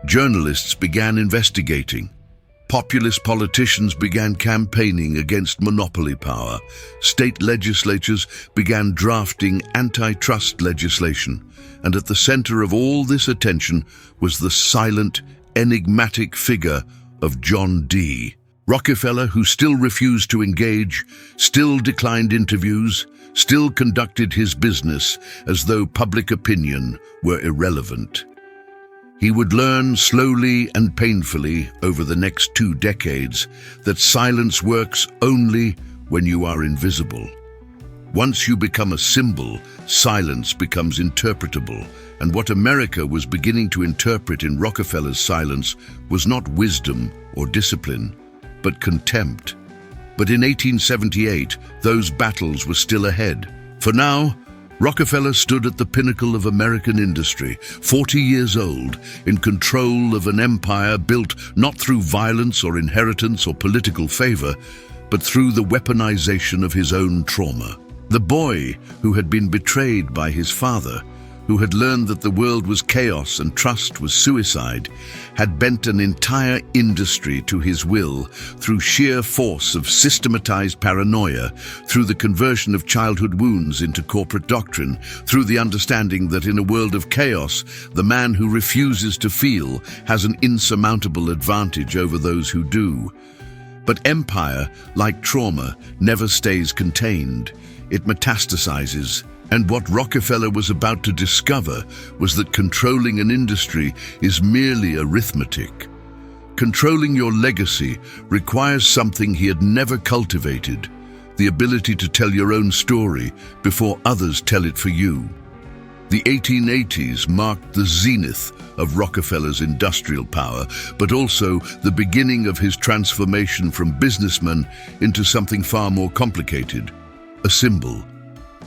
Journalists began investigating. Populist politicians began campaigning against monopoly power. State legislatures began drafting antitrust legislation. And at the center of all this attention was the silent, enigmatic figure of John D. Rockefeller, who still refused to engage, still declined interviews, still conducted his business as though public opinion were irrelevant. He would learn slowly and painfully over the next 2 decades that silence works only when you are invisible. Once you become a symbol, silence becomes interpretable, and what America was beginning to interpret in Rockefeller's silence was not wisdom or discipline, but contempt. But in 1878, those battles were still ahead. For now, Rockefeller stood at the pinnacle of American industry, 40 years old, in control of an empire built not through violence or inheritance or political favor, but through the weaponization of his own trauma. The boy who had been betrayed by his father, who had learned that the world was chaos and trust was suicide, had bent an entire industry to his will through sheer force of systematized paranoia, through the conversion of childhood wounds into corporate doctrine, through the understanding that in a world of chaos, the man who refuses to feel has an insurmountable advantage over those who do. But empire, like trauma, never stays contained. It metastasizes. And what Rockefeller was about to discover was that controlling an industry is merely arithmetic. Controlling your legacy requires something he had never cultivated, the ability to tell your own story before others tell it for you. The 1880s marked the zenith of Rockefeller's industrial power, but also the beginning of his transformation from businessman into something far more complicated, a symbol.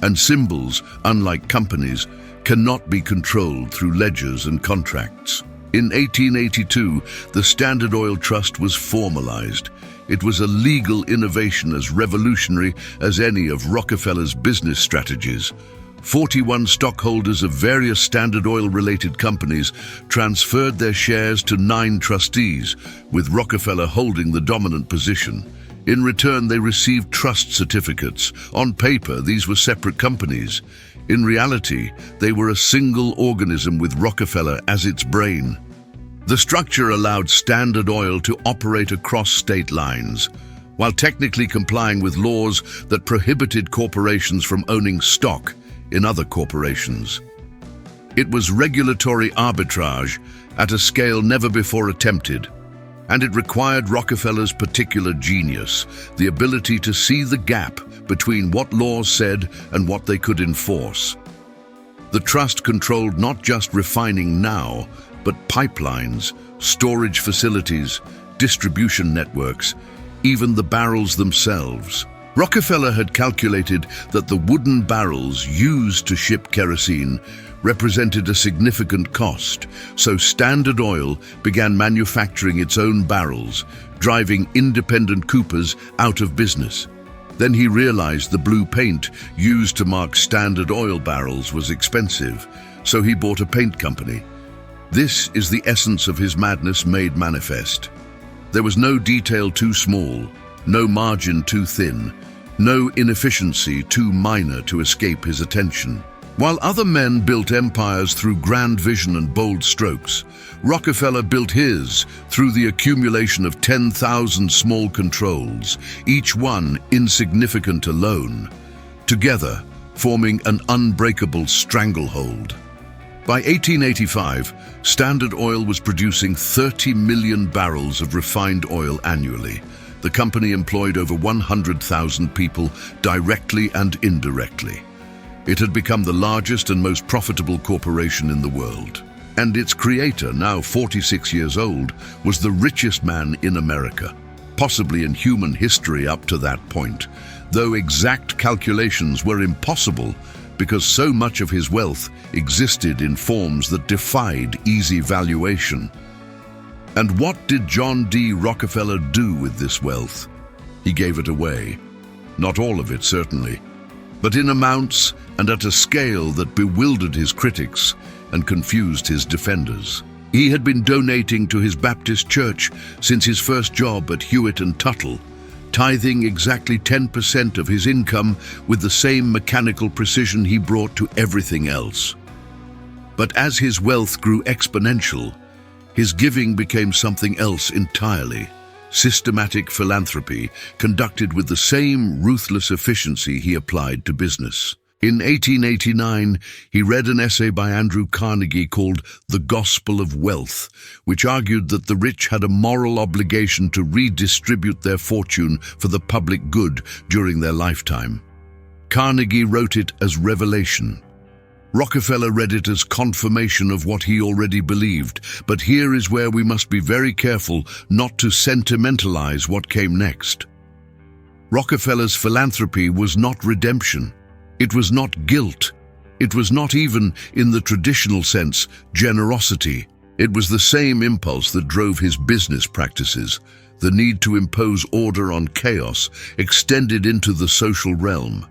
And symbols, unlike companies, cannot be controlled through ledgers and contracts. In 1882, the Standard Oil Trust was formalized. It was a legal innovation as revolutionary as any of Rockefeller's business strategies. 41 stockholders of various Standard Oil-related companies transferred their shares to 9 trustees, with Rockefeller holding the dominant position. In return, they received trust certificates. On paper, these were separate companies. In reality, they were a single organism with Rockefeller as its brain. The structure allowed Standard Oil to operate across state lines, while technically complying with laws that prohibited corporations from owning stock in other corporations. It was regulatory arbitrage at a scale never before attempted. And it required Rockefeller's particular genius, the ability to see the gap between what laws said and what they could enforce. The trust controlled not just refining now, but pipelines, storage facilities, distribution networks, even the barrels themselves. Rockefeller had calculated that the wooden barrels used to ship kerosene represented a significant cost, so Standard Oil began manufacturing its own barrels, driving independent coopers out of business. Then he realized the blue paint used to mark Standard Oil barrels was expensive, so he bought a paint company. This is the essence of his madness made manifest. There was no detail too small, no margin too thin, no inefficiency too minor to escape his attention. While other men built empires through grand vision and bold strokes, Rockefeller built his through the accumulation of 10,000 small controls, each one insignificant alone, together forming an unbreakable stranglehold. By 1885, Standard Oil was producing 30 million barrels of refined oil annually. The company employed over 100,000 people directly and indirectly. It had become the largest and most profitable corporation in the world. And its creator, now 46 years old, was the richest man in America, possibly in human history up to that point, though exact calculations were impossible because so much of his wealth existed in forms that defied easy valuation. And what did John D. Rockefeller do with this wealth? He gave it away. Not all of it, certainly, but in amounts and at a scale that bewildered his critics and confused his defenders. He had been donating to his Baptist church since his first job at Hewitt and Tuttle, tithing exactly 10% of his income with the same mechanical precision he brought to everything else. But as his wealth grew exponential, his giving became something else entirely: systematic philanthropy conducted with the same ruthless efficiency he applied to business. In 1889, he read an essay by Andrew Carnegie called The Gospel of Wealth, which argued that the rich had a moral obligation to redistribute their fortune for the public good during their lifetime. Carnegie wrote it as revelation. Rockefeller read it as confirmation of what he already believed, but here is where we must be very careful not to sentimentalize what came next. Rockefeller's philanthropy was not redemption. It was not guilt. It was not even, in the traditional sense, generosity. It was the same impulse that drove his business practices. The need to impose order on chaos extended into the social realm.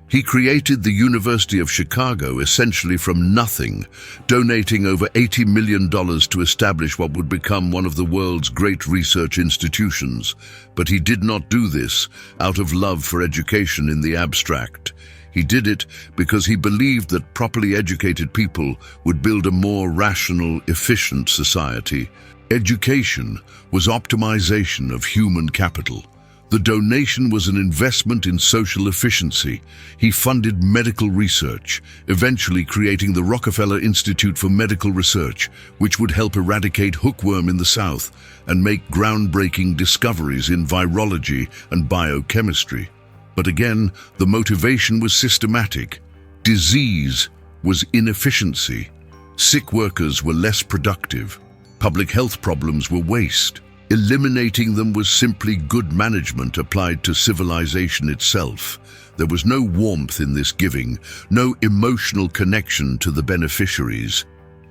He created the University of Chicago essentially from nothing, donating over $80 million to establish what would become one of the world's great research institutions. But he did not do this out of love for education in the abstract. He did it because he believed that properly educated people would build a more rational, efficient society. Education was optimization of human capital. The donation was an investment in social efficiency. He funded medical research, eventually creating the Rockefeller Institute for Medical Research, which would help eradicate hookworm in the South and make groundbreaking discoveries in virology and biochemistry. But again, the motivation was systematic. Disease was inefficiency. Sick workers were less productive. Public health problems were waste. Eliminating them was simply good management applied to civilization itself. There was no warmth in this giving, no emotional connection to the beneficiaries.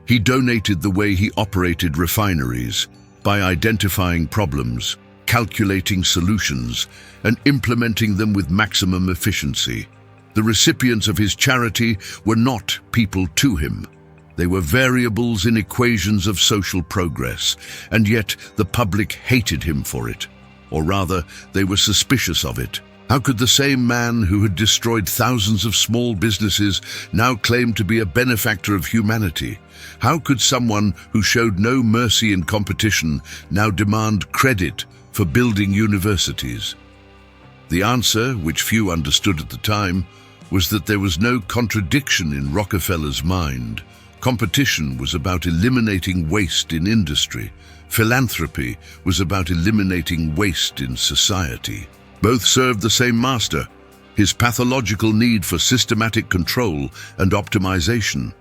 He donated the way he operated refineries, by identifying problems, calculating solutions, and implementing them with maximum efficiency. The recipients of his charity were not people to him. They were variables in equations of social progress, and yet the public hated him for it. Or rather, they were suspicious of it. How could the same man who had destroyed thousands of small businesses now claim to be a benefactor of humanity? How could someone who showed no mercy in competition now demand credit for building universities? The answer, which few understood at the time, was that there was no contradiction in Rockefeller's mind. Competition was about eliminating waste in industry. Philanthropy was about eliminating waste in society. Both served the same master, his pathological need for systematic control and optimization.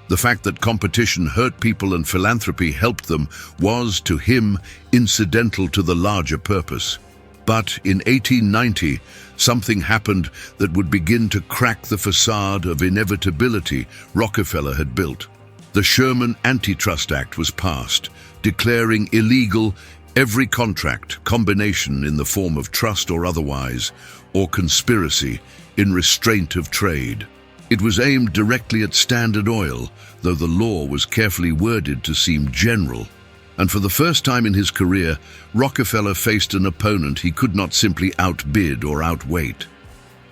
The fact that competition hurt people and philanthropy helped them was, to him, incidental to the larger purpose. But in 1890, something happened that would begin to crack the facade of inevitability Rockefeller had built. The Sherman Antitrust Act was passed, declaring illegal every contract, combination in the form of trust or otherwise, or conspiracy in restraint of trade. It was aimed directly at Standard Oil, though the law was carefully worded to seem general. And for the first time in his career, Rockefeller faced an opponent he could not simply outbid or outweight.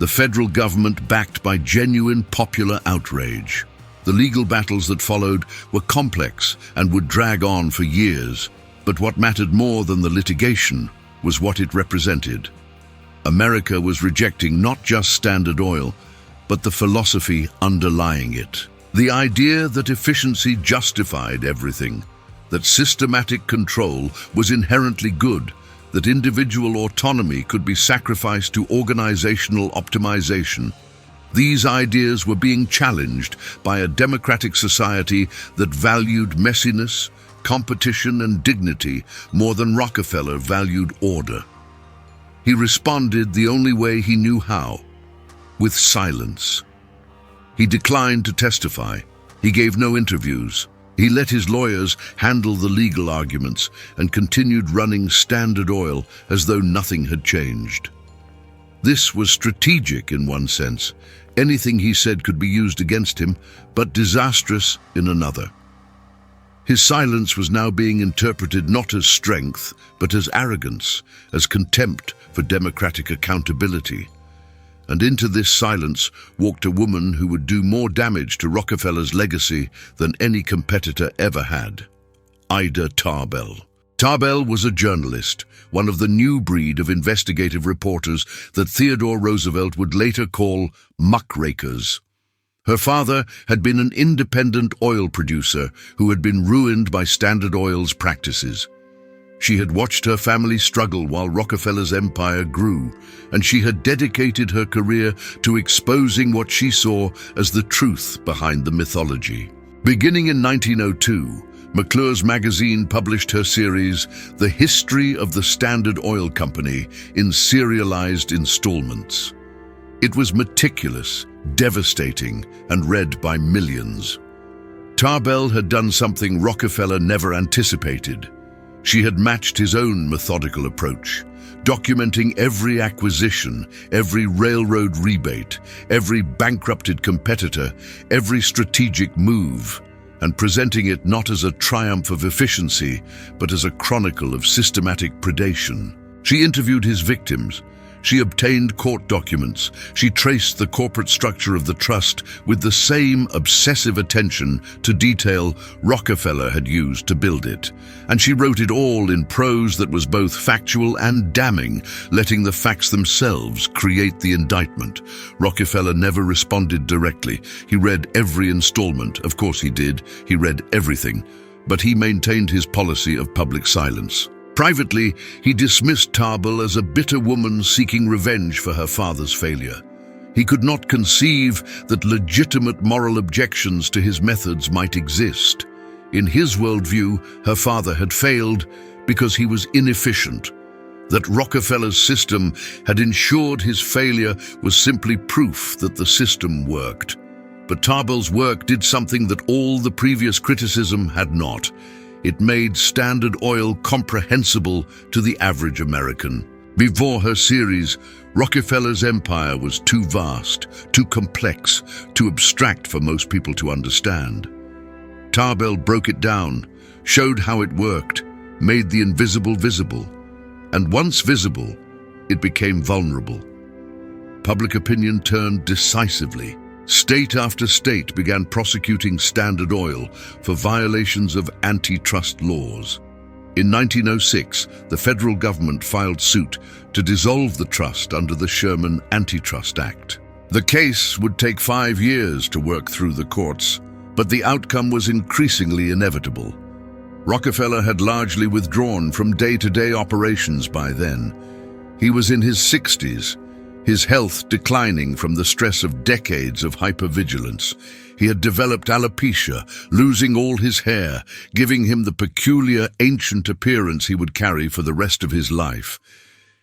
the federal government backed by genuine popular outrage. The legal battles that followed were complex and would drag on for years, but what mattered more than the litigation was what it represented. America was rejecting not just Standard Oil, but the philosophy underlying it. The idea that efficiency justified everything, that systematic control was inherently good, that individual autonomy could be sacrificed to organizational optimization. These ideas were being challenged by a democratic society that valued messiness, competition, and dignity more than Rockefeller valued order. He responded the only way he knew how, with silence. He declined to testify. He gave no interviews. He let his lawyers handle the legal arguments and continued running Standard Oil as though nothing had changed. This was strategic in one sense. Anything he said could be used against him, but disastrous in another. His silence was now being interpreted not as strength, but as arrogance, as contempt for democratic accountability. And into this silence walked a woman who would do more damage to Rockefeller's legacy than any competitor ever had. Ida Tarbell. Tarbell was a journalist, one of the new breed of investigative reporters that Theodore Roosevelt would later call muckrakers. Her father had been an independent oil producer who had been ruined by Standard Oil's practices. She had watched her family struggle while Rockefeller's empire grew, and she had dedicated her career to exposing what she saw as the truth behind the mythology. Beginning in 1902, McClure's magazine published her series, The History of the Standard Oil Company, in serialized installments. It was meticulous, devastating, and read by millions. Tarbell had done something Rockefeller never anticipated. She had matched his own methodical approach, documenting every acquisition, every railroad rebate, every bankrupted competitor, every strategic move, and presenting it not as a triumph of efficiency, but as a chronicle of systematic predation. She interviewed his victims. She obtained court documents. She traced the corporate structure of the trust with the same obsessive attention to detail Rockefeller had used to build it. And she wrote it all in prose that was both factual and damning, letting the facts themselves create the indictment. Rockefeller never responded directly. He read every installment. Of course he did. He read everything. But he maintained his policy of public silence. Privately, he dismissed Tarbell as a bitter woman seeking revenge for her father's failure. He could not conceive that legitimate moral objections to his methods might exist. In his worldview, her father had failed because he was inefficient. That Rockefeller's system had ensured his failure was simply proof that the system worked. But Tarbell's work did something that all the previous criticism had not. It made Standard Oil comprehensible to the average American. Before her series, Rockefeller's empire was too vast, too complex, too abstract for most people to understand. Tarbell broke it down, showed how it worked, made the invisible visible. And once visible, it became vulnerable. Public opinion turned decisively. State after state began prosecuting Standard Oil for violations of antitrust laws. In 1906, the federal government filed suit to dissolve the trust under the Sherman Antitrust Act. The case would take 5 years to work through the courts, but the outcome was increasingly inevitable. Rockefeller had largely withdrawn from day-to-day operations by then. He was in his 60s, his health declining from the stress of decades of hypervigilance. He had developed alopecia, losing all his hair, giving him the peculiar ancient appearance he would carry for the rest of his life.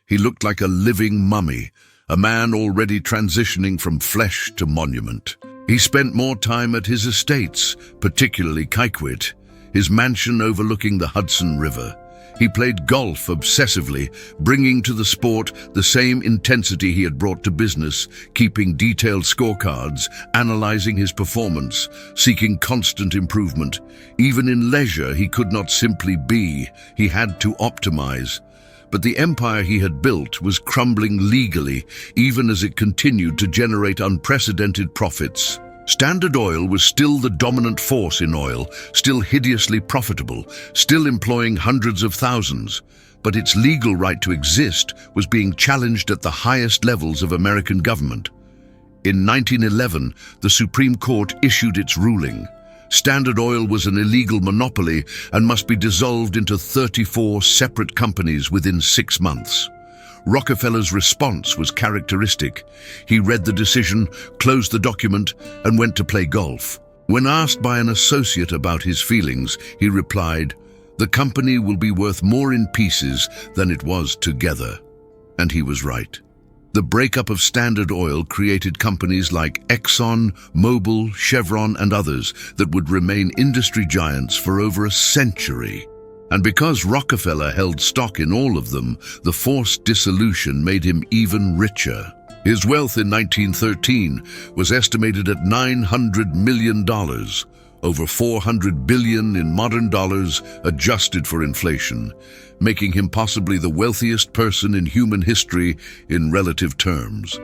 He looked like a living mummy, a man already transitioning from flesh to monument. He spent more time at his estates, particularly Kykwit, his mansion overlooking the Hudson River. He played golf obsessively, bringing to the sport the same intensity he had brought to business, keeping detailed scorecards, analyzing his performance, seeking constant improvement. Even in leisure, he could not simply be, he had to optimize. But the empire he had built was crumbling legally, even as it continued to generate unprecedented profits. Standard Oil was still the dominant force in oil, still hideously profitable, still employing hundreds of thousands. But its legal right to exist was being challenged at the highest levels of American government. In 1911, the Supreme Court issued its ruling. Standard Oil was an illegal monopoly and must be dissolved into 34 separate companies within 6 months. Rockefeller's response was characteristic. He read the decision, closed the document, and went to play golf. When asked by an associate about his feelings, he replied, "The company will be worth more in pieces than it was together." And he was right. The breakup of Standard Oil created companies like Exxon, Mobil, Chevron, and others that would remain industry giants for over a century. And because Rockefeller held stock in all of them, the forced dissolution made him even richer. His wealth in 1913 was estimated at $900 million, over $400 billion in modern dollars adjusted for inflation, making him possibly the wealthiest person in human history in relative terms.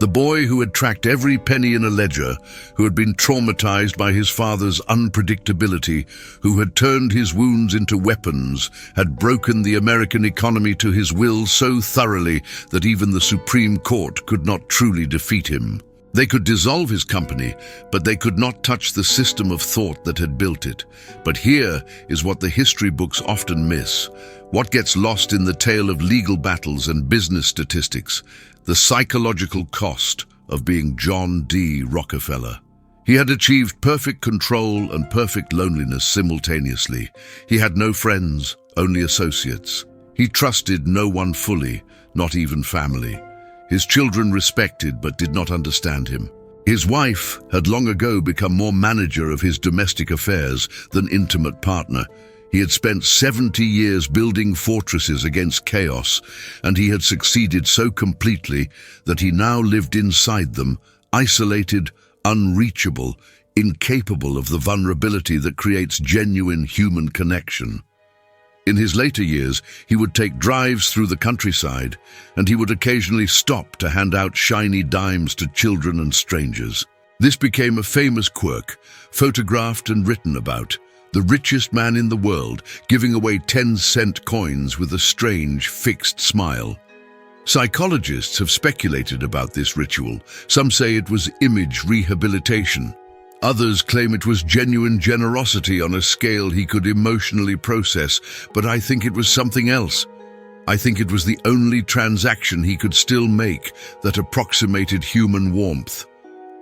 The boy who had tracked every penny in a ledger, who had been traumatized by his father's unpredictability, who had turned his wounds into weapons, had broken the American economy to his will so thoroughly that even the Supreme Court could not truly defeat him. They could dissolve his company, but they could not touch the system of thought that had built it. But here is what the history books often miss. What gets lost in the tale of legal battles and business statistics, the psychological cost of being John D. Rockefeller. He had achieved perfect control and perfect loneliness simultaneously. He had no friends, only associates. He trusted no one fully, not even family. His children respected but did not understand him. His wife had long ago become more manager of his domestic affairs than intimate partner. He had spent 70 years building fortresses against chaos, and he had succeeded so completely that he now lived inside them, isolated, unreachable, incapable of the vulnerability that creates genuine human connection. In his later years, he would take drives through the countryside, and he would occasionally stop to hand out shiny dimes to children and strangers. This became a famous quirk, photographed and written about. The richest man in the world giving away 10-cent coins with a strange, fixed smile. Psychologists have speculated about this ritual. Some say it was image rehabilitation. Others claim it was genuine generosity on a scale he could emotionally process, but I think it was something else. I think it was the only transaction he could still make that approximated human warmth.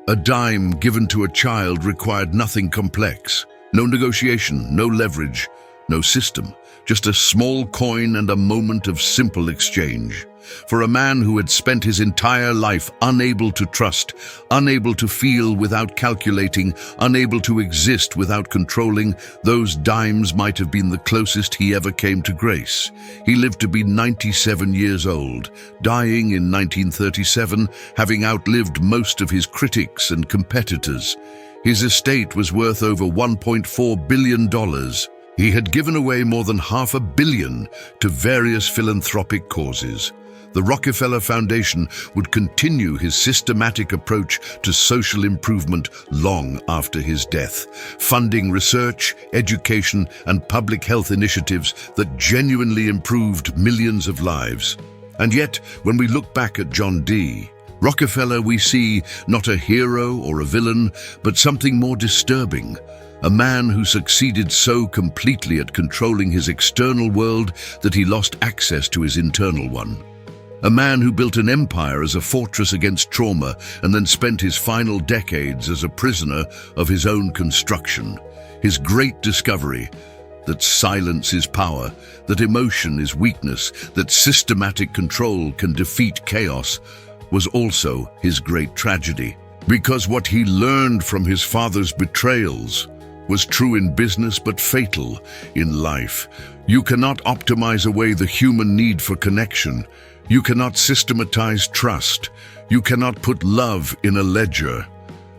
A dime given to a child required nothing complex. No negotiation, no leverage, no system. Just a small coin and a moment of simple exchange. For a man who had spent his entire life unable to trust, unable to feel without calculating, unable to exist without controlling, those dimes might have been the closest he ever came to grace. He lived to be 97 years old, dying in 1937, having outlived most of his critics and competitors. His estate was worth over $1.4 billion. He had given away more than $500 million to various philanthropic causes. The Rockefeller Foundation would continue his systematic approach to social improvement long after his death, funding research, education, and public health initiatives that genuinely improved millions of lives. And yet, when we look back at John D. Rockefeller, we see not a hero or a villain, but something more disturbing. A man who succeeded so completely at controlling his external world that he lost access to his internal one. A man who built an empire as a fortress against trauma and then spent his final decades as a prisoner of his own construction. His great discovery, that silence is power, that emotion is weakness, that systematic control can defeat chaos, was also his great tragedy. Because what he learned from his father's betrayals was true in business but fatal in life. You cannot optimize away the human need for connection. You cannot systematize trust. You cannot put love in a ledger.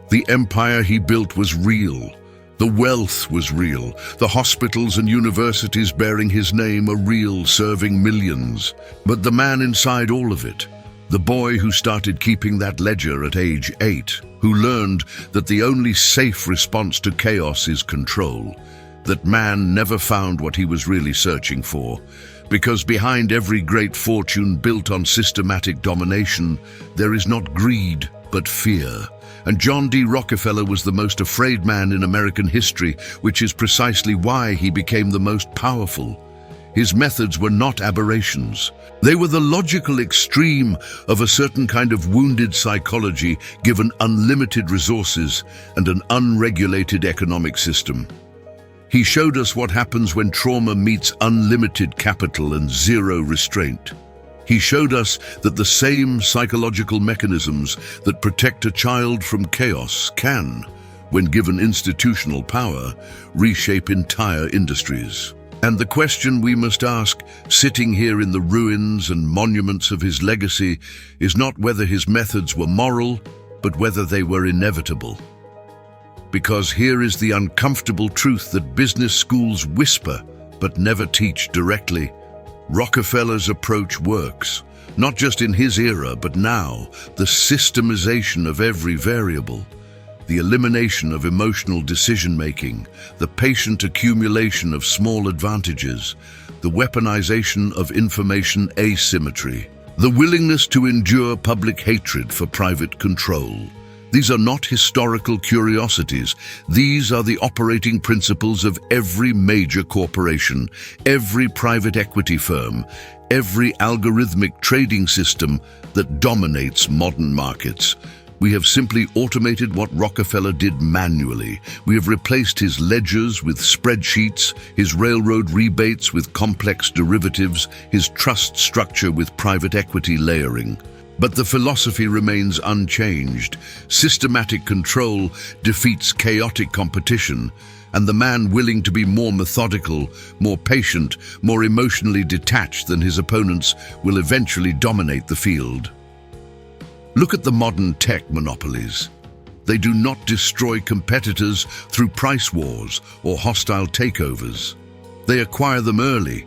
The empire he built was real, The wealth was real. The hospitals and universities bearing his name are real, serving millions. But the man inside all of it, the boy who started keeping that ledger at age 8, who learned that the only safe response to chaos is control, that man never found what he was really searching for, because behind every great fortune built on systematic domination, there is not greed, but fear. And John D. Rockefeller was the most afraid man in American history, which is precisely why he became the most powerful. His methods were not aberrations. They were the logical extreme of a certain kind of wounded psychology given unlimited resources and an unregulated economic system. He showed us what happens when trauma meets unlimited capital and zero restraint. He showed us that the same psychological mechanisms that protect a child from chaos can, when given institutional power, reshape entire industries. And the question we must ask, sitting here in the ruins and monuments of his legacy, is not whether his methods were moral, but whether they were inevitable. Because here is the uncomfortable truth that business schools whisper, but never teach directly. Rockefeller's approach works, not just in his era, but now, the systemization of every variable, the elimination of emotional decision-making, the patient accumulation of small advantages, the weaponization of information asymmetry, the willingness to endure public hatred for private control. These are not historical curiosities. These are the operating principles of every major corporation, every private equity firm, every algorithmic trading system that dominates modern markets. We have simply automated what Rockefeller did manually. We have replaced his ledgers with spreadsheets, his railroad rebates with complex derivatives, his trust structure with private equity layering. But the philosophy remains unchanged. Systematic control defeats chaotic competition, and the man willing to be more methodical, more patient, more emotionally detached than his opponents will eventually dominate the field. Look at the modern tech monopolies. They do not destroy competitors through price wars or hostile takeovers. They acquire them early,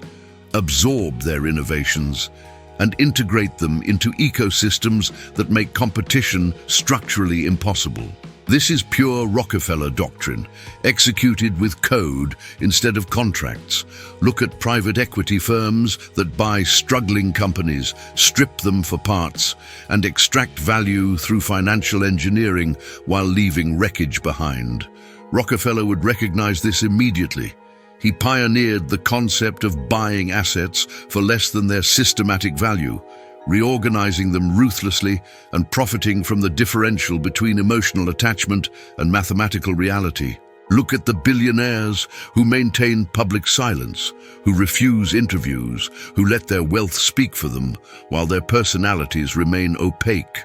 absorb their innovations, and integrate them into ecosystems that make competition structurally impossible. This is pure Rockefeller doctrine, executed with code instead of contracts. Look at private equity firms that buy struggling companies, strip them for parts, and extract value through financial engineering while leaving wreckage behind. Rockefeller would recognize this immediately. He pioneered the concept of buying assets for less than their systematic value, reorganizing them ruthlessly and profiting from the differential between emotional attachment and mathematical reality. Look at the billionaires who maintain public silence, who refuse interviews, who let their wealth speak for them while their personalities remain opaque.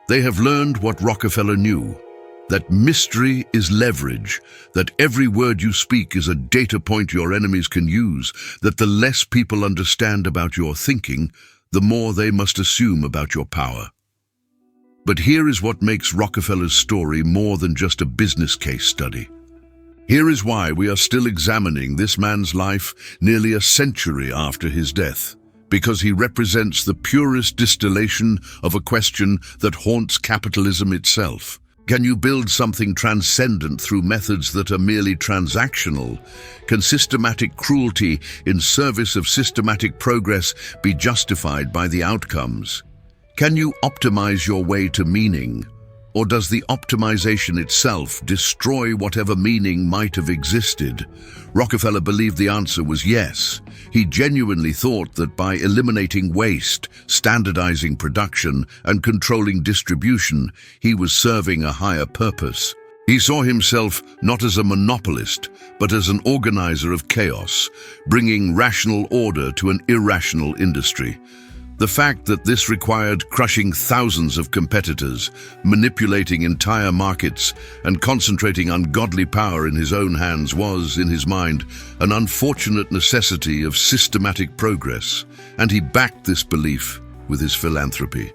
They have learned what Rockefeller knew: that mystery is leverage, that every word you speak is a data point your enemies can use, that the less people understand about your thinking, the more they must assume about your power. But here is what makes Rockefeller's story more than just a business case study. Here is why we are still examining this man's life nearly a century after his death. Because he represents the purest distillation of a question that haunts capitalism itself. Can you build something transcendent through methods that are merely transactional? Can systematic cruelty in service of systematic progress be justified by the outcomes? Can you optimize your way to meaning? Or does the optimization itself destroy whatever meaning might have existed? Rockefeller believed the answer was yes. He genuinely thought that by eliminating waste, standardizing production, and controlling distribution, he was serving a higher purpose. He saw himself not as a monopolist, but as an organizer of chaos, bringing rational order to an irrational industry. The fact that this required crushing thousands of competitors, manipulating entire markets, and concentrating ungodly power in his own hands was, in his mind, an unfortunate necessity of systematic progress, and he backed this belief with his philanthropy.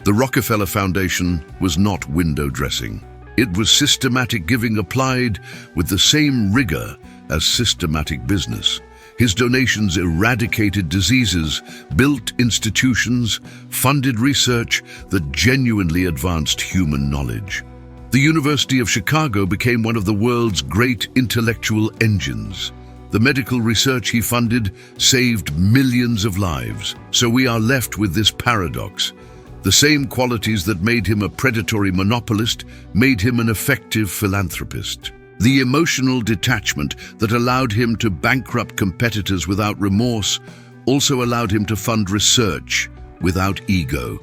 The Rockefeller Foundation was not window dressing. It was systematic giving applied with the same rigor as systematic business. His donations eradicated diseases, built institutions, funded research that genuinely advanced human knowledge. The University of Chicago became one of the world's great intellectual engines. The medical research he funded saved millions of lives. So we are left with this paradox. The same qualities that made him a predatory monopolist made him an effective philanthropist. The emotional detachment that allowed him to bankrupt competitors without remorse also allowed him to fund research without ego.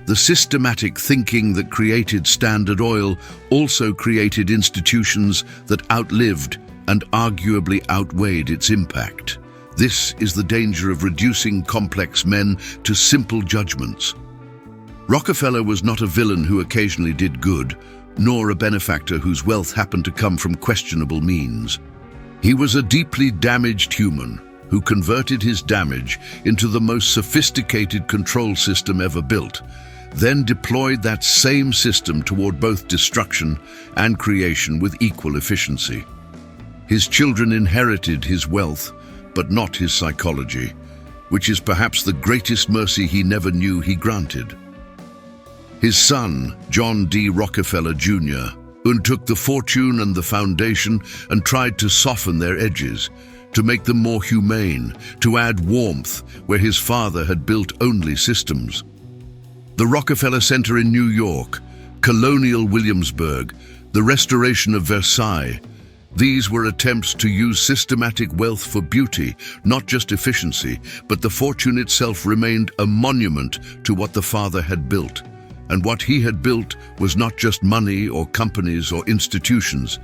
The systematic thinking that created Standard Oil also created institutions that outlived and arguably outweighed its impact. This is the danger of reducing complex men to simple judgments. Rockefeller was not a villain who occasionally did good, nor a benefactor whose wealth happened to come from questionable means. He was a deeply damaged human who converted his damage into the most sophisticated control system ever built, then deployed that same system toward both destruction and creation with equal efficiency. His children inherited his wealth, but not his psychology, which is perhaps the greatest mercy he never knew he granted. His son, John D. Rockefeller Jr., took the fortune and the foundation and tried to soften their edges, to make them more humane, to add warmth where his father had built only systems. The Rockefeller Center in New York, colonial Williamsburg, the restoration of Versailles, these were attempts to use systematic wealth for beauty, not just efficiency, but the fortune itself remained a monument to what the father had built. And what he had built was not just money or companies or institutions.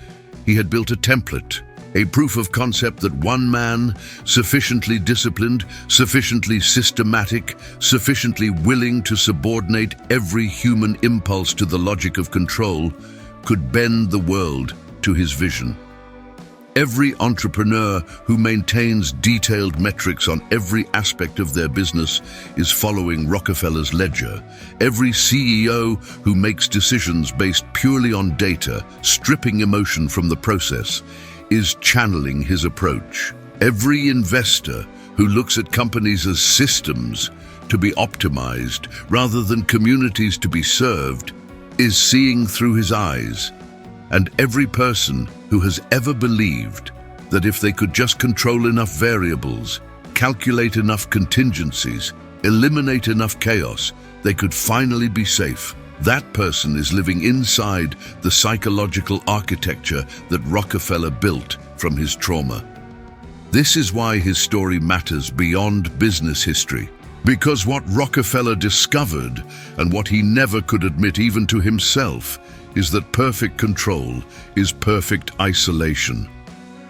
He had built a template, a proof of concept that one man, sufficiently disciplined, sufficiently systematic, sufficiently willing to subordinate every human impulse to the logic of control, could bend the world to his vision. Every entrepreneur who maintains detailed metrics on every aspect of their business is following Rockefeller's ledger. Every CEO who makes decisions based purely on data, stripping emotion from the process, is channeling his approach. Every investor who looks at companies as systems to be optimized rather than communities to be served is seeing through his eyes. And every person who has ever believed that if they could just control enough variables, calculate enough contingencies, eliminate enough chaos, they could finally be safe, that person is living inside the psychological architecture that Rockefeller built from his trauma. This is why his story matters beyond business history. Because what Rockefeller discovered, and what he never could admit even to himself, is that perfect control is perfect isolation.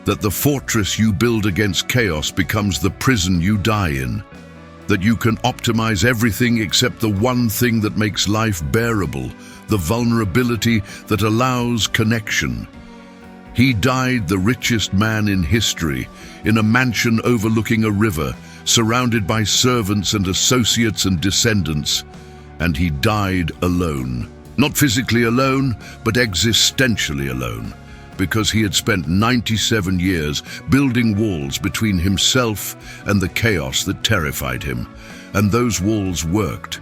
That the fortress you build against chaos becomes the prison you die in. That you can optimize everything except the one thing that makes life bearable, the vulnerability that allows connection. He died the richest man in history, in a mansion overlooking a river, surrounded by servants and associates and descendants, and he died alone. Not physically alone, but existentially alone, because he had spent 97 years building walls between himself and the chaos that terrified him, and those walls worked.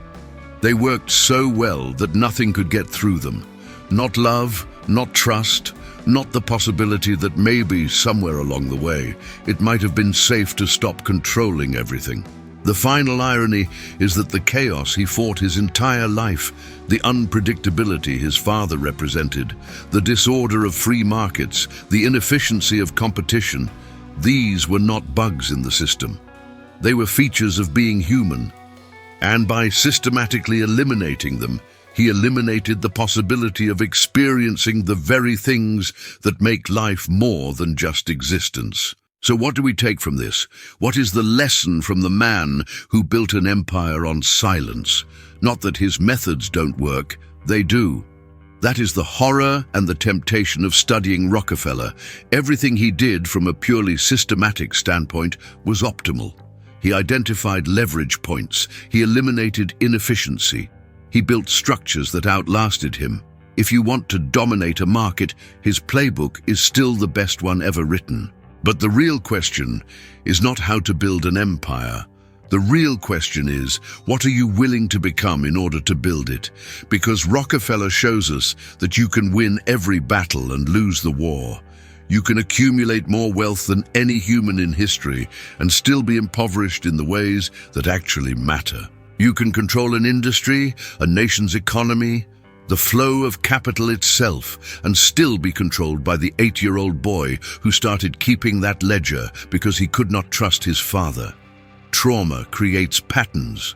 They worked so well that nothing could get through them. Not love, not trust, not the possibility that maybe somewhere along the way it might have been safe to stop controlling everything. The final irony is that the chaos he fought his entire life, the unpredictability his father represented, the disorder of free markets, the inefficiency of competition, these were not bugs in the system. They were features of being human. And by systematically eliminating them, he eliminated the possibility of experiencing the very things that make life more than just existence. So what do we take from this? What is the lesson from the man who built an empire on silence? Not that his methods don't work, they do. That is the horror and the temptation of studying Rockefeller. Everything he did from a purely systematic standpoint was optimal. He identified leverage points. He eliminated inefficiency. He built structures that outlasted him. If you want to dominate a market, his playbook is still the best one ever written. But the real question is not how to build an empire. The real question is, what are you willing to become in order to build it? Because Rockefeller shows us that you can win every battle and lose the war. You can accumulate more wealth than any human in history and still be impoverished in the ways that actually matter. You can control an industry, a nation's economy, the flow of capital itself, and still be controlled by the 8-year-old boy who started keeping that ledger because he could not trust his father. Trauma creates patterns.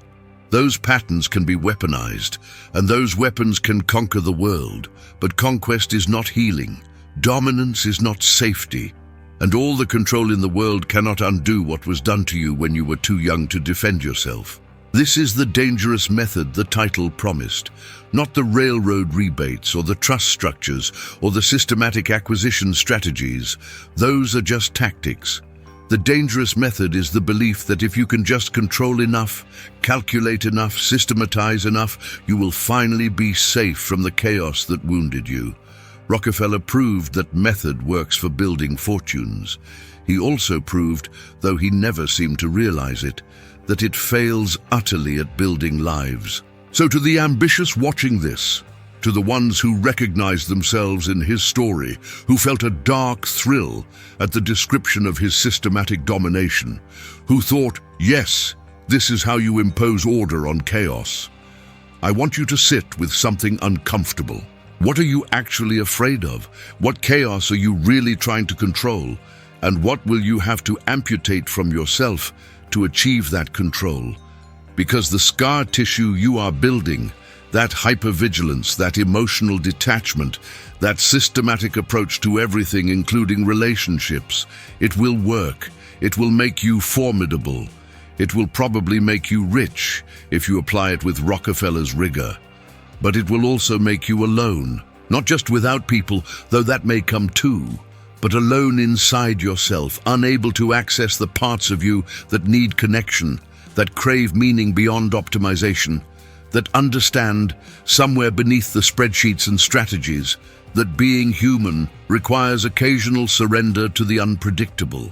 Those patterns can be weaponized, and those weapons can conquer the world. But conquest is not healing. Dominance is not safety. And all the control in the world cannot undo what was done to you when you were too young to defend yourself. This is the dangerous method the title promised, not the railroad rebates or the trust structures or the systematic acquisition strategies. Those are just tactics. The dangerous method is the belief that if you can just control enough, calculate enough, systematize enough, you will finally be safe from the chaos that wounded you. Rockefeller proved that method works for building fortunes. He also proved, though he never seemed to realize it, that it fails utterly at building lives. So to the ambitious watching this, to the ones who recognized themselves in his story, who felt a dark thrill at the description of his systematic domination, who thought, yes, this is how you impose order on chaos, I want you to sit with something uncomfortable. What are you actually afraid of? What chaos are you really trying to control? And what will you have to amputate from yourself to achieve that control? Because the scar tissue you are building, that hypervigilance, that emotional detachment, that systematic approach to everything, including relationships, it will work. It will make you formidable. It will probably make you rich if you apply it with Rockefeller's rigor. But it will also make you alone, not just without people, though that may come too, but alone inside yourself, unable to access the parts of you that need connection, that crave meaning beyond optimization, that understand, somewhere beneath the spreadsheets and strategies, that being human requires occasional surrender to the unpredictable.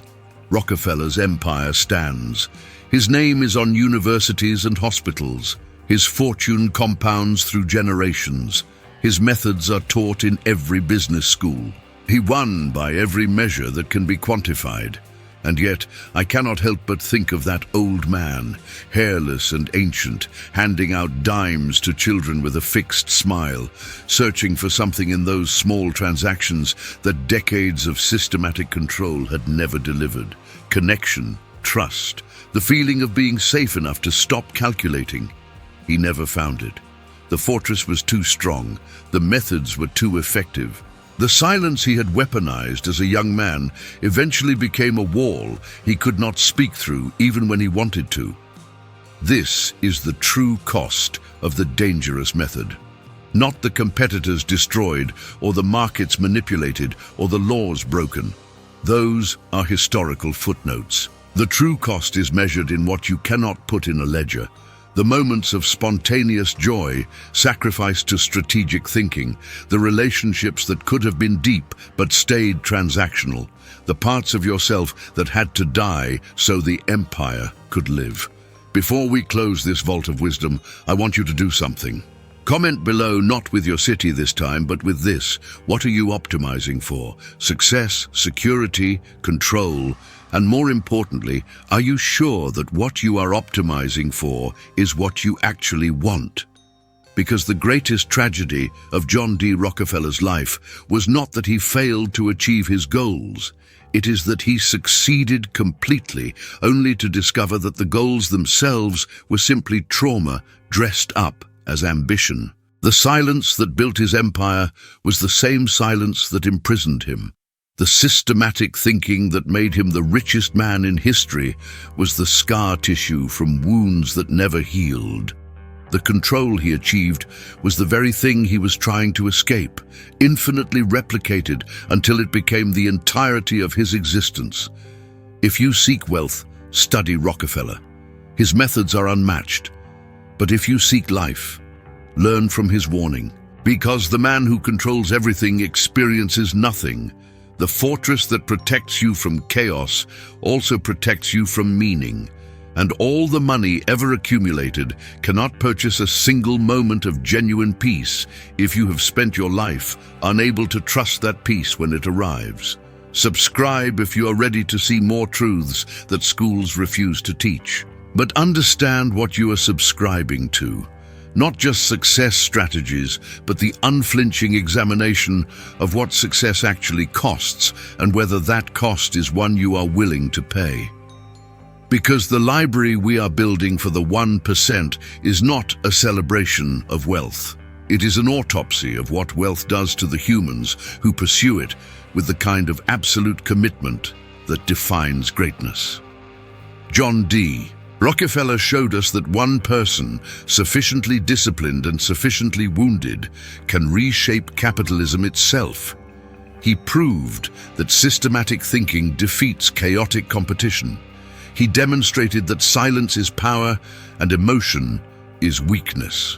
Rockefeller's empire stands. His name is on universities and hospitals. His fortune compounds through generations. His methods are taught in every business school. He won by every measure that can be quantified. And yet, I cannot help but think of that old man, hairless and ancient, handing out dimes to children with a fixed smile, searching for something in those small transactions that decades of systematic control had never delivered. Connection, trust, the feeling of being safe enough to stop calculating. He never found it. The fortress was too strong. The methods were too effective. The silence he had weaponized as a young man eventually became a wall he could not speak through even when he wanted to. This is the true cost of the dangerous method. Not the competitors destroyed, or the markets manipulated, or the laws broken. Those are historical footnotes. The true cost is measured in what you cannot put in a ledger. The moments of spontaneous joy, sacrificed to strategic thinking, the relationships that could have been deep but stayed transactional, the parts of yourself that had to die so the empire could live. Before we close this vault of wisdom, I want you to do something. Comment below, not with your city this time, but with this. What are you optimizing for? Success, security, control, and more importantly, are you sure that what you are optimizing for is what you actually want? Because the greatest tragedy of John D. Rockefeller's life was not that he failed to achieve his goals. It is that he succeeded completely, only to discover that the goals themselves were simply trauma dressed up as ambition. The silence that built his empire was the same silence that imprisoned him. The systematic thinking that made him the richest man in history was the scar tissue from wounds that never healed. The control he achieved was the very thing he was trying to escape, infinitely replicated until it became the entirety of his existence. If you seek wealth, study Rockefeller. His methods are unmatched. But if you seek life, learn from his warning. Because the man who controls everything experiences nothing. The fortress that protects you from chaos also protects you from meaning. And all the money ever accumulated cannot purchase a single moment of genuine peace if you have spent your life unable to trust that peace when it arrives. Subscribe if you are ready to see more truths that schools refuse to teach. But understand what you are subscribing to. Not just success strategies, but the unflinching examination of what success actually costs and whether that cost is one you are willing to pay. Because the library we are building for the 1% is not a celebration of wealth. It is an autopsy of what wealth does to the humans who pursue it with the kind of absolute commitment that defines greatness. John D. Rockefeller showed us that one person, sufficiently disciplined and sufficiently wounded, can reshape capitalism itself. He proved that systematic thinking defeats chaotic competition. He demonstrated that silence is power and emotion is weakness.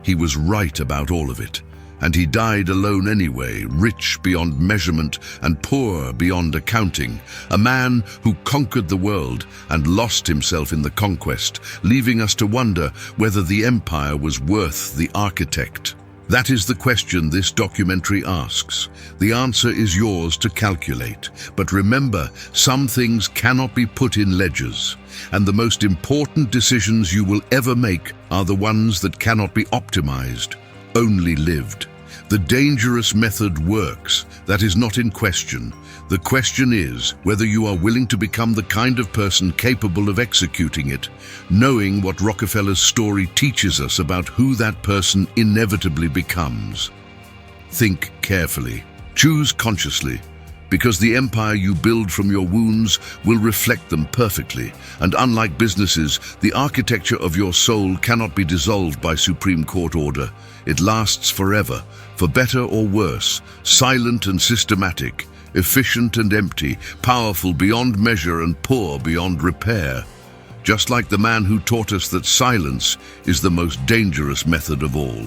He was right about all of it, and he died alone anyway, rich beyond measurement and poor beyond accounting, a man who conquered the world and lost himself in the conquest, leaving us to wonder whether the empire was worth the architect. That is the question this documentary asks. The answer is yours to calculate. But remember, some things cannot be put in ledgers, and the most important decisions you will ever make are the ones that cannot be optimized, only lived. The dangerous method works. That is not in question. The question is whether you are willing to become the kind of person capable of executing it, knowing what Rockefeller's story teaches us about who that person inevitably becomes. Think carefully. Choose consciously, because the empire you build from your wounds will reflect them perfectly. And unlike businesses, the architecture of your soul cannot be dissolved by Supreme Court order. It lasts forever, for better or worse, silent and systematic, efficient and empty, powerful beyond measure and poor beyond repair. Just like the man who taught us that silence is the most dangerous method of all.